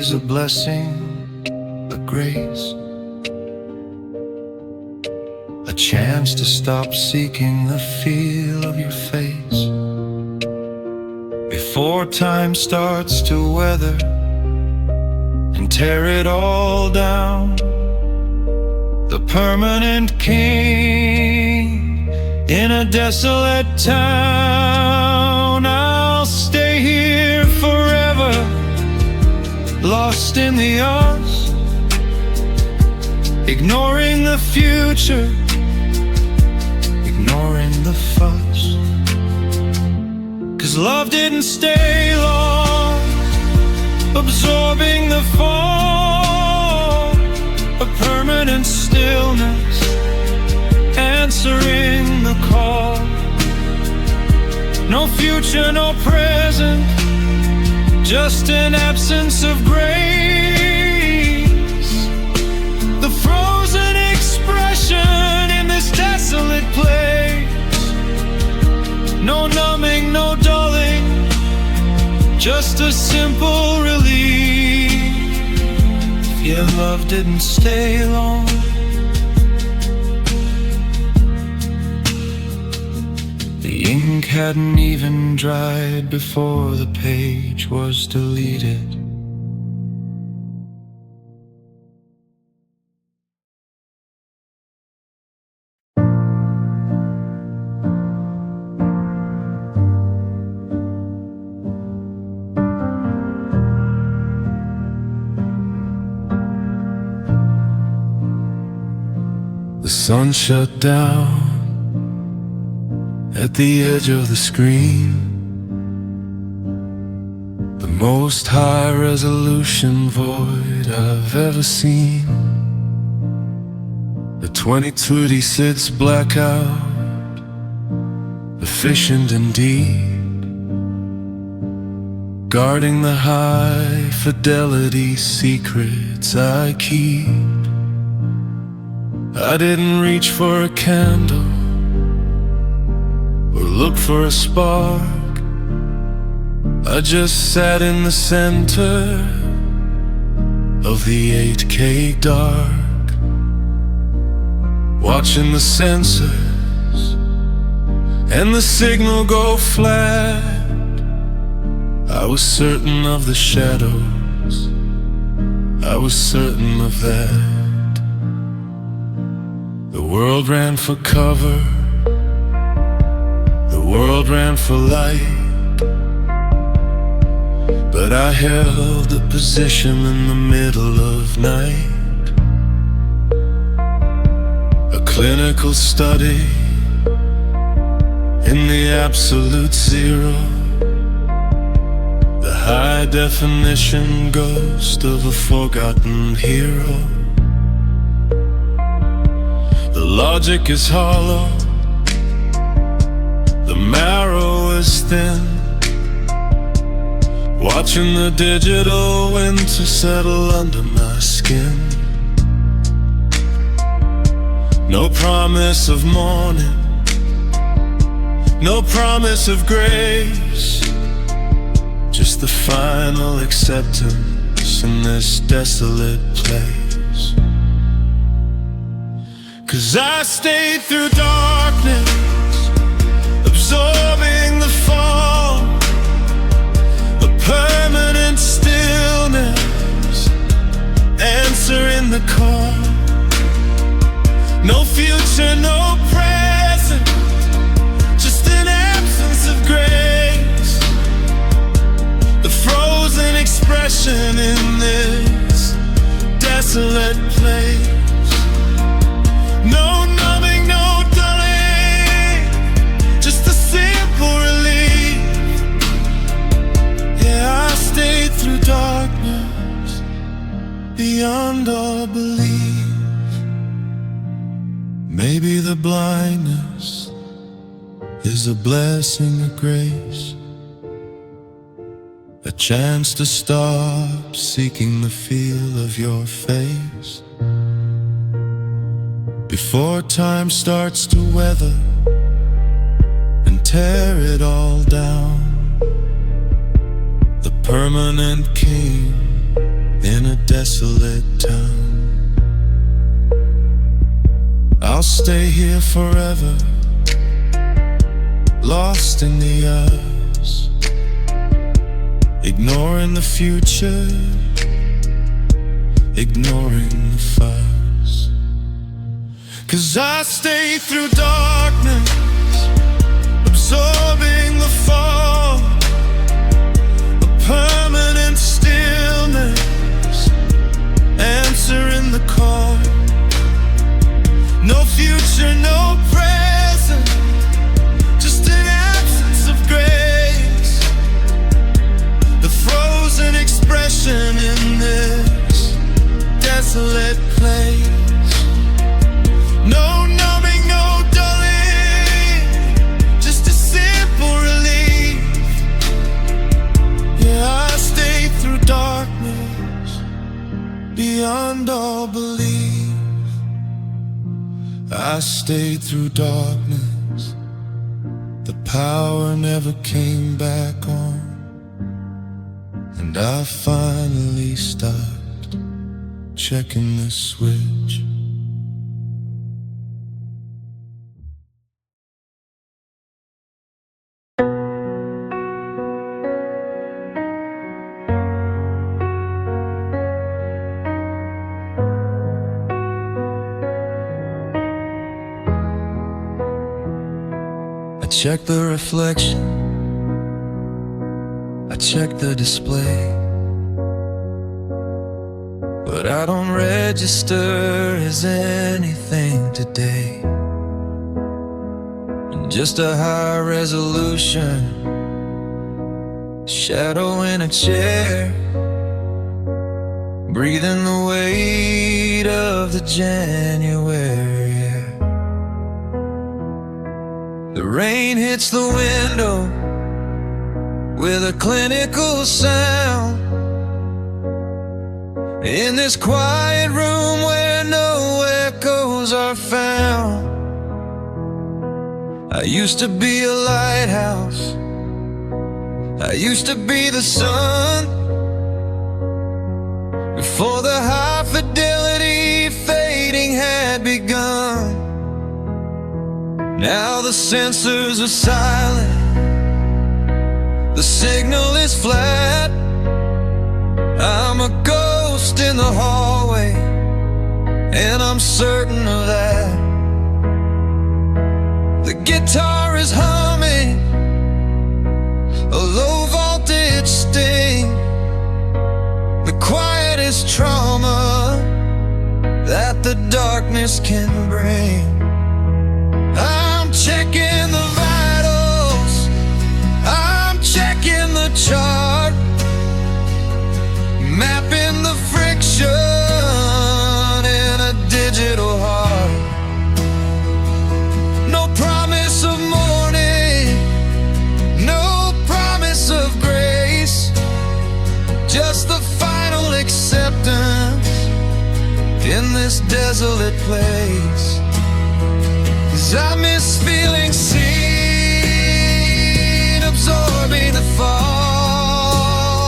is a blessing, a grace, a chance to stop seeking the feel of your face before time starts to weather and tear it all down. The permanent king in a desolate town. I'll stay here forever, lost in the us, ignoring the future, ignoring the fuss. 'Cause love didn't stay long, absorbing the fall, a permanent stillness, answering the call. No future, no present, just an absence of grace. The frozen expression in this desolate place. No numbing, no dulling, just a simple relief. Your love didn't stay long. The ink hadn't even dried before the page was deleted. The sun shut down at the edge of the screen, the most high resolution void I've ever seen. The 2020 sits blackout, efficient and deep, guarding the high fidelity secrets I keep. I didn't reach for a candle or look for a spark. I just sat in the center of the 8K dark, watching the sensors and the signal go flat. I was certain of the shadows, I was certain of that. The world ran for cover, the world ran for light, but I held a position in the middle of night. A clinical study in the absolute zero, the high definition ghost of a forgotten hero. The logic is hollow, the marrow is thin, watching the digital winter settle under my skin. No promise of morning, no promise of grace, just the final acceptance in this desolate place. 'Cause I stayed through darkness, absorbing the fall, a permanent stillness, answering the call. No future, no present, just an absence of grace, the frozen expression in this desolate place. No numbing, no dulling, just a simple relief. Yeah, I stayed through darkness, beyond all belief. Maybe the blindness is a blessing of grace, a chance to stop seeking the feel of your face before time starts to weather and tear it all down. The permanent king in a desolate town. I'll stay here forever, lost in the us, ignoring the future, ignoring the fuss. 'Cause I stay through darkness, absorbing the fall, a permanent stillness, answering the call. No future, no present, just an absence of grace, the frozen expression in this desolate place. No numbing, no dulling, just a simple relief. Yeah, I stayed through darkness, beyond all belief. I stayed through darkness, the power never came back on, and I finally stopped checking the switch. I check the reflection, I check the display, but I don't register as anything today. Just a high resolution shadow in a chair, breathing the weight of the January air. The rain hits the window with a clinical sound, in this quiet room where no echoes are found. I used to be a lighthouse, I used to be the sun, before the high fidelity fading had begun. Now the sensors are silent, the signal is flat. I'm a ghost in the hallway, and I'm certain of that. The guitar is humming a low voltage sting, the quietest trauma that the darkness can bring. I'm checking the vitals, I'm checking the chart, mapping the friction in a digital heart. No promise of morning, no promise of grace, just the final acceptance in this desolate place. 'Cause I miss feeling seen, absorbing the fall,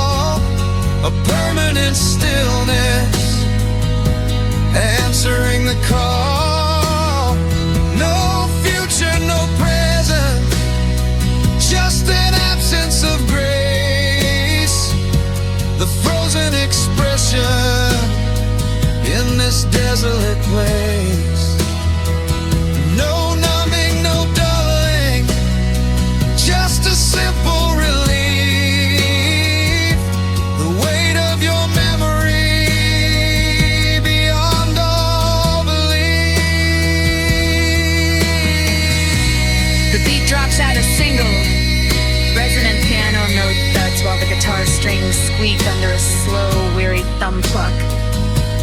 weak under a slow, weary thumb pluck.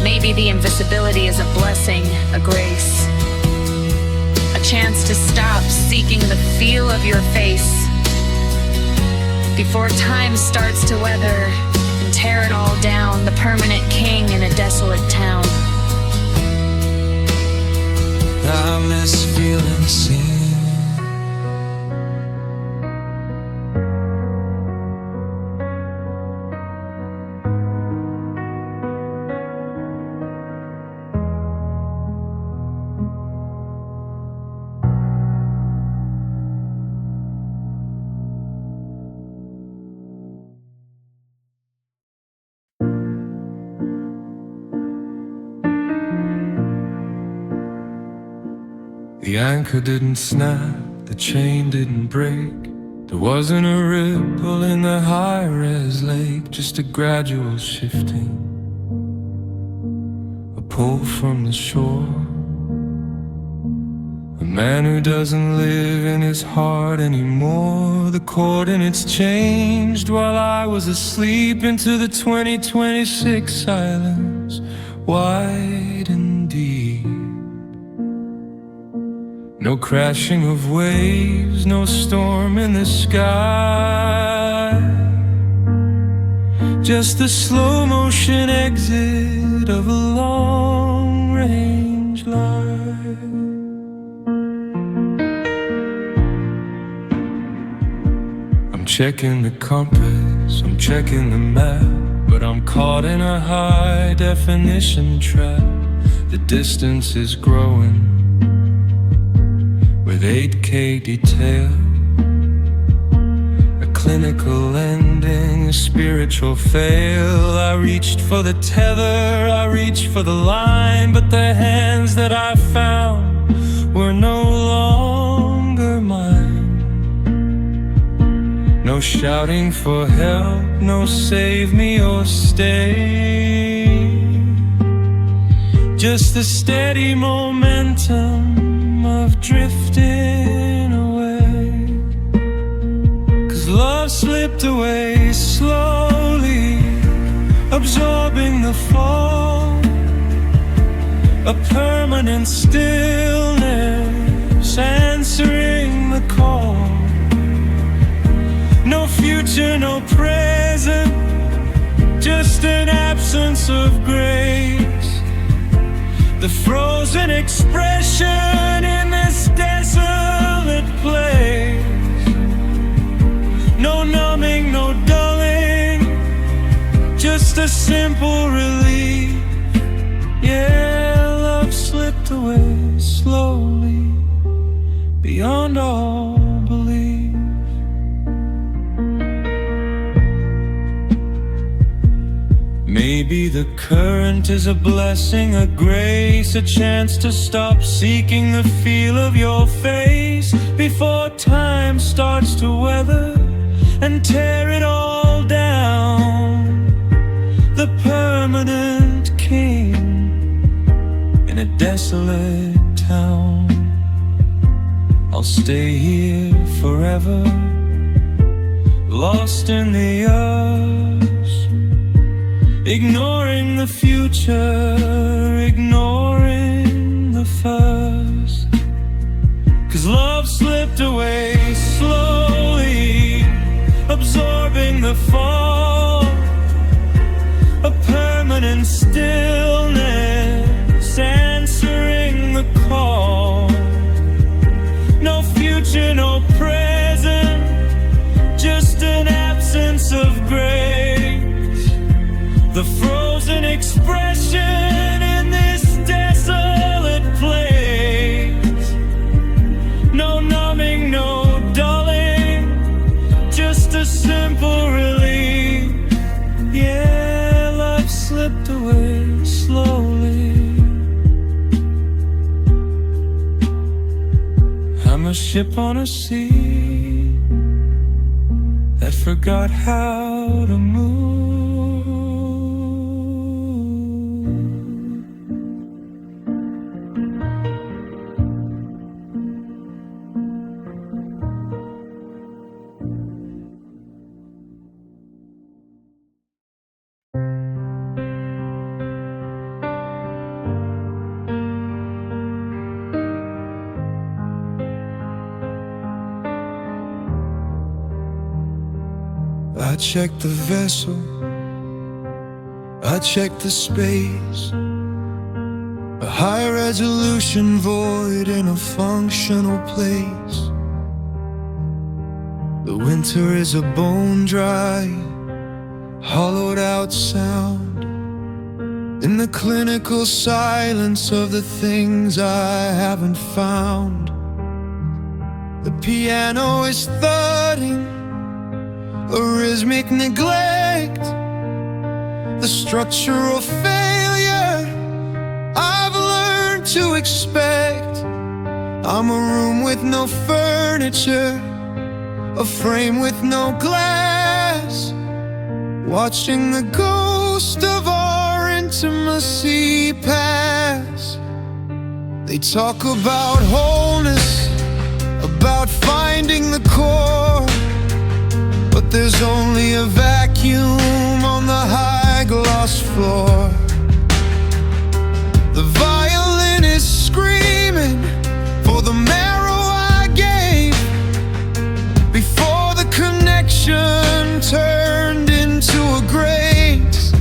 Maybe the invisibility is a blessing, a grace. A chance to stop seeking the feel of your face before time starts to weather and tear it all down, the permanent king in a desolate town. I miss feeling seen. The anchor didn't snap, the chain didn't break. There wasn't a ripple in the high-res lake, just a gradual shifting, a pull from the shore. A man who doesn't live in his heart anymore. The coordinates changed while I was asleep into the 2026 silence, wide and deep. No crashing of waves, no storm in the sky, just the slow motion exit of a long-range light. I'm checking the compass, I'm checking the map, but I'm caught in a high-definition trap. The distance is growing with 8K detail, a clinical ending, a spiritual fail. I reached for the tether, I reached for the line, but the hands that I found were no longer mine. No shouting for help, no save me or stay, just the steady momentum of drifting away. 'Cause love slipped away slowly, absorbing the fall, a permanent stillness answering the call. No future, no present, just an absence of grace. The frozen expression in this desolate place. No numbing, no dulling, just a simple relief. Yeah, love slipped away slowly, beyond all belief. Maybe the current is a blessing, a grace, a chance to stop seeking the feel of your face before time starts to weather and tear it all down. The permanent king in a desolate town. I'll stay here forever, lost in the earth, ignoring the future, ignoring the first. 'Cause love slipped away slowly, absorbing the fall, a permanent stillness answering the call. No future, no present, just an absence of grace. The frozen expression in this desolate place. No numbing, no dulling, just a simple relief. Yeah, love slipped away slowly. I'm a ship on a sea that forgot how to move. check the vessel, I check the space. A high-resolution void in a functional place. The winter is a bone-dry, hollowed-out sound in the clinical silence of the things I haven't found. The piano is thudding, a rhythmic neglect, the structural failure I've learned to expect. I'm a room with no furniture, a frame with no glass, watching the ghost of our intimacy pass. They talk about wholeness, about finding the core, but there's only a vacuum on the high-gloss floor. The violin is screaming for the marrow I gave before the connection turned into a grace.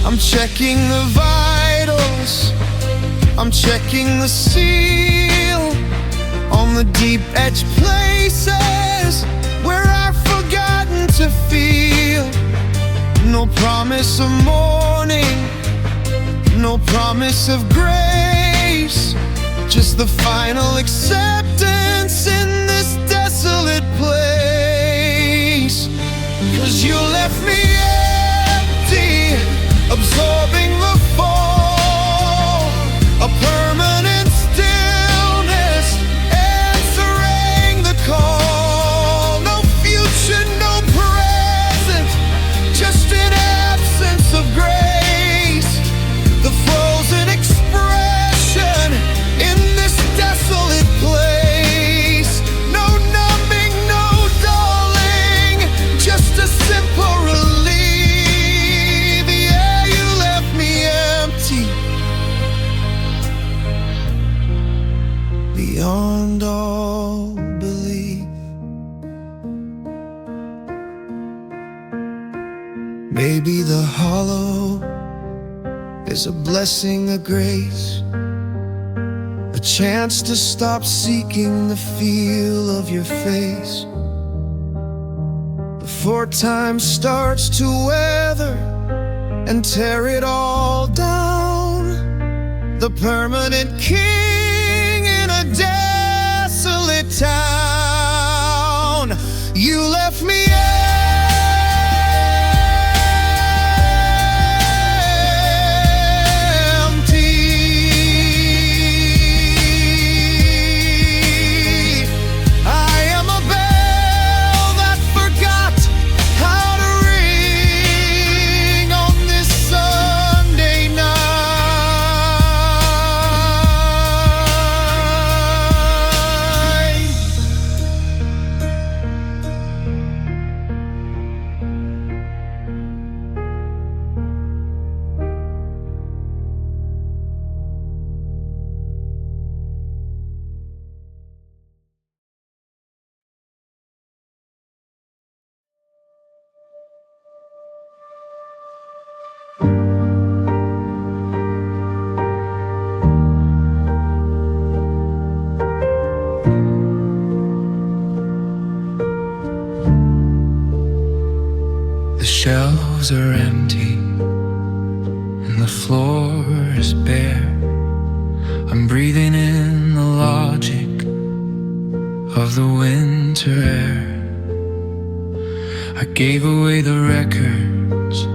I'm checking the vitals, I'm checking the seal on the deep-edge places where I've forgotten to feel. No promise of morning, no promise of grace, just the final acceptance in this desolate place. 'Cause you left me empty, absorbing the fall, a permanent stillness answering the call. No future, no present, just an absence of grace. The frozen expression in this desolate place. No numbing, no dulling, just a simple relief. Yeah, you left me empty, beyond all belief. Maybe the hollow is a blessing, a grace, a chance to stop seeking the feel of your face before time starts to weather and tear it all down. The permanent king in a desolate town. You left me The shelves are empty and the floor is bare. I'm breathing in the logic of the winter air. I gave away the records,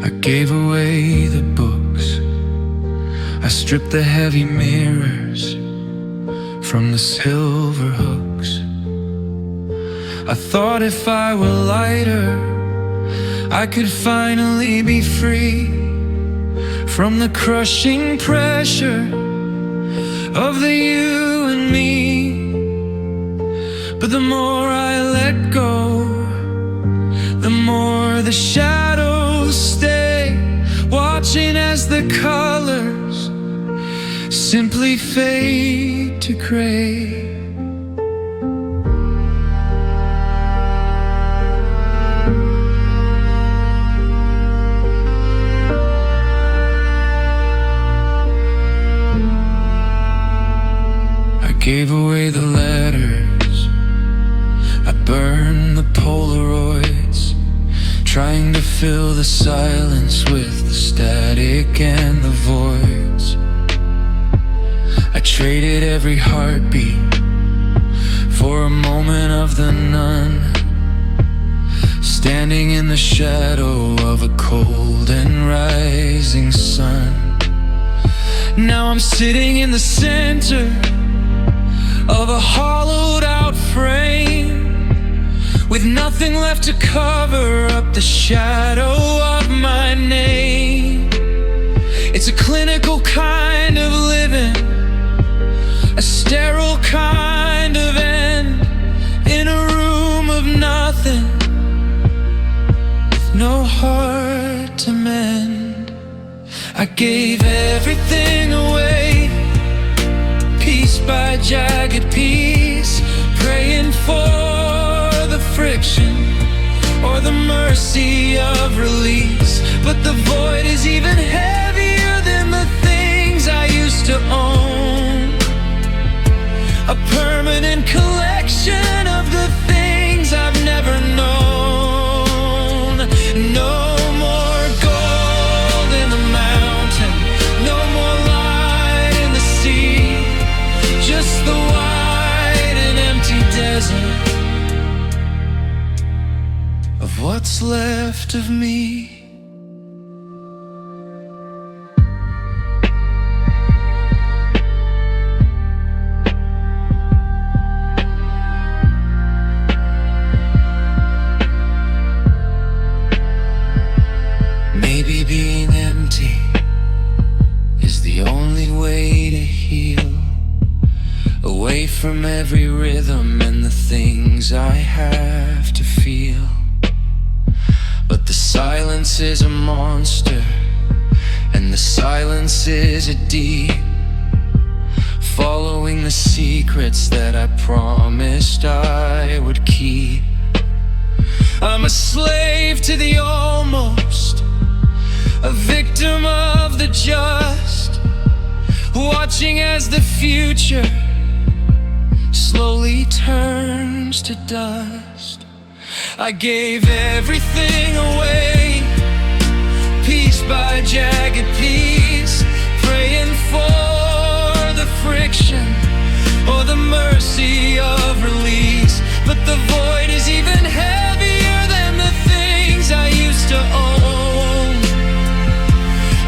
I gave away the books. I stripped the heavy mirrors from the silver hooks. I thought if I were lighter, I could finally be free from the crushing pressure of the you and me. But the more I let go, the more the shadows stay, watching as the colors simply fade to gray. trying to fill the silence with the static and the voids. I traded every heartbeat for a moment of the none, standing in the shadow of a cold and rising sun. Now I'm sitting in the center of a hollowed out frame, with nothing left to cover up the shadow of my name. It's a clinical kind of living, a sterile kind of end, in a room of nothing, with no heart to mend. I gave everything away, piece by jagged piece, praying for the friction or the mercy of release. But the void is even heavier than the things I used to own, a permanent collection of the things I've never known. No more gold in the mountain, no more light in the sea, just the wide and empty desert of what's left of me. Maybe being empty is the only way to heal, away from every rhythm and the things I have to feel. But the silence is a monster, and the silence is a deep, following the secrets that I promised I would keep. I'm a slave to the almost, a victim of the just, watching as the future slowly turns to dust. I gave everything away, piece by jagged piece, praying for the friction or the mercy of release. But the void is even heavier than the things I used to own,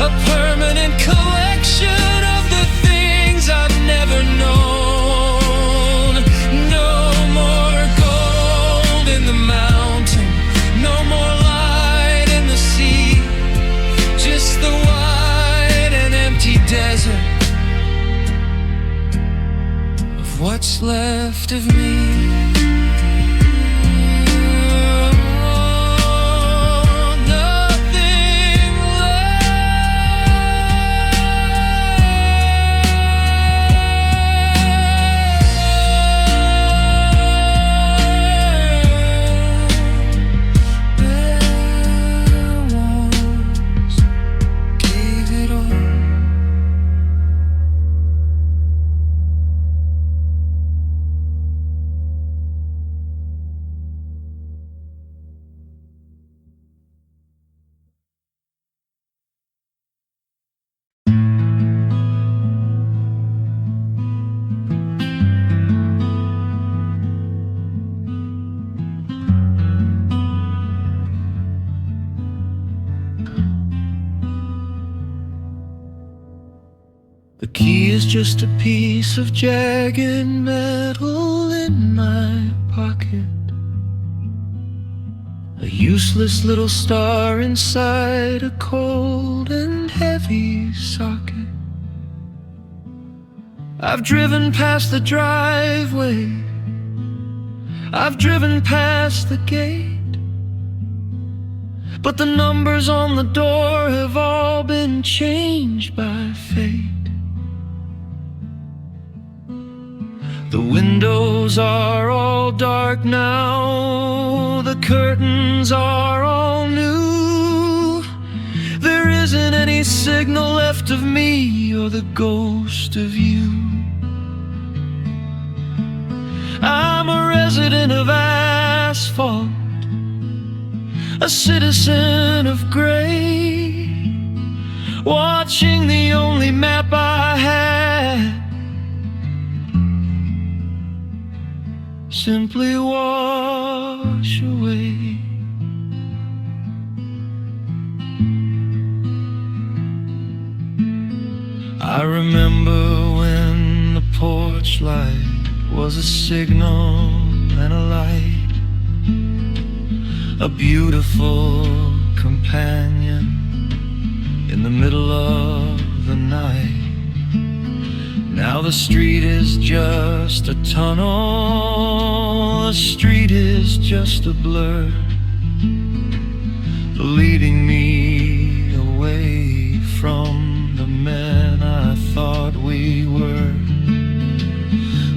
a permanent collection of the things I've never known. No more gold in the mountain, no more light in the sea, just the wide and empty desert of what's left of me. The key is just a piece of jagged metal in my pocket, a useless little star inside a cold and heavy socket. I've driven past the driveway, I've driven past the gate, but the numbers on the door have all been changed by fate. The windows are all dark now, the curtains are all new. There isn't any signal left of me or the ghost of you. I'm a resident of asphalt, a citizen of gray, watching the only map I had simply wash away. I remember when the porch light was a signal and a light, a beautiful companion in the middle of the night. Now the street is just a tunnel, the street is just a blur, leading me away from the men I thought we were.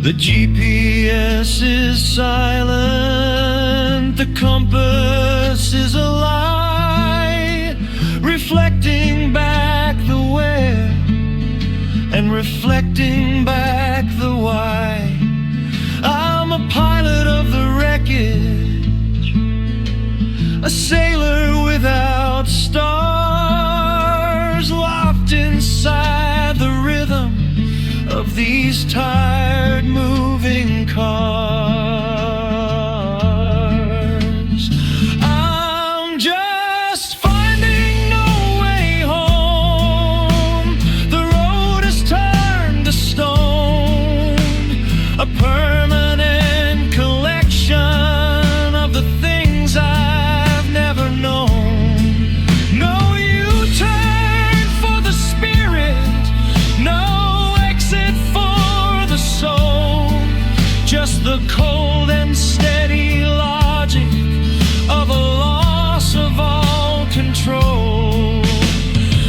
The GPS is silent, the compass is a lie, reflecting back the where and reflecting back the why. I'm a pilot of the wreckage, a sailor without stars, locked inside the rhythm of these tired moving cars. I'm just finding no way home. The road has turned to stone, a permanent collection of the things I've never known. No U-turn for the spirit, no exit for the soul, just the cold and steady logic of a loss of all control.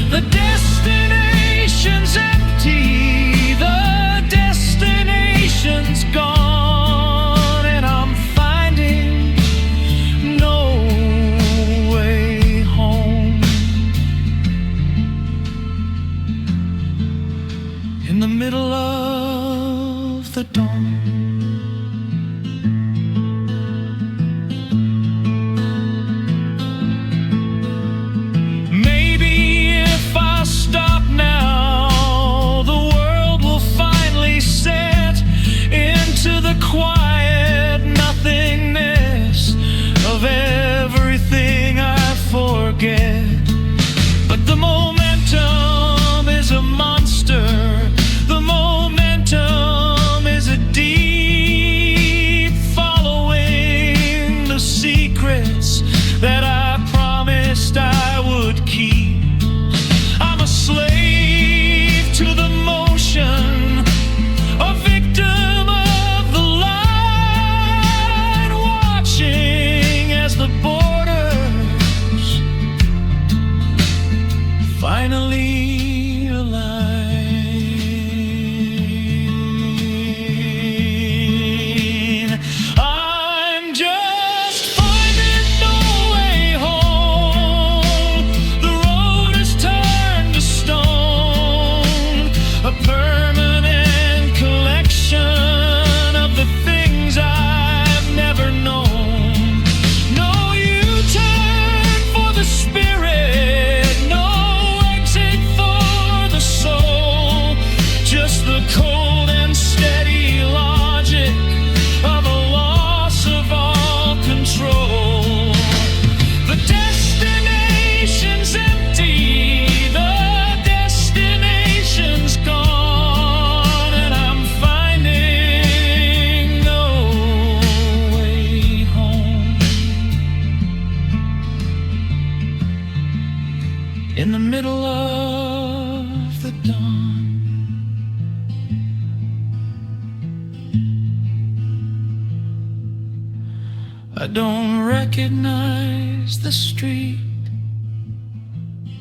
The destination's empty, the destination's gone, and I'm finding no way home. In the middle of the dawn, maybe if I stop now, the world will finally set into the quiet nothingness of everything I forget. But the momentum is a monster, the momentum is a deep, following the secrets that I promised I would keep. I'm a slave to the motion, a victim of the line, watching as the borders finally align. I'm just finding no way home. The road has turned to stone, a permanent collection of the things I've never known. No U-turn for the spirit, no exit for the soul, just the cold and steady logic of a loss of all control. The destination's empty, the destination's gone, and I'm finding no way home. In the middle of the dawn, I don't recognize the street,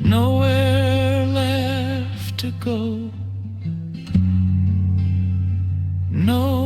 nowhere left to go, no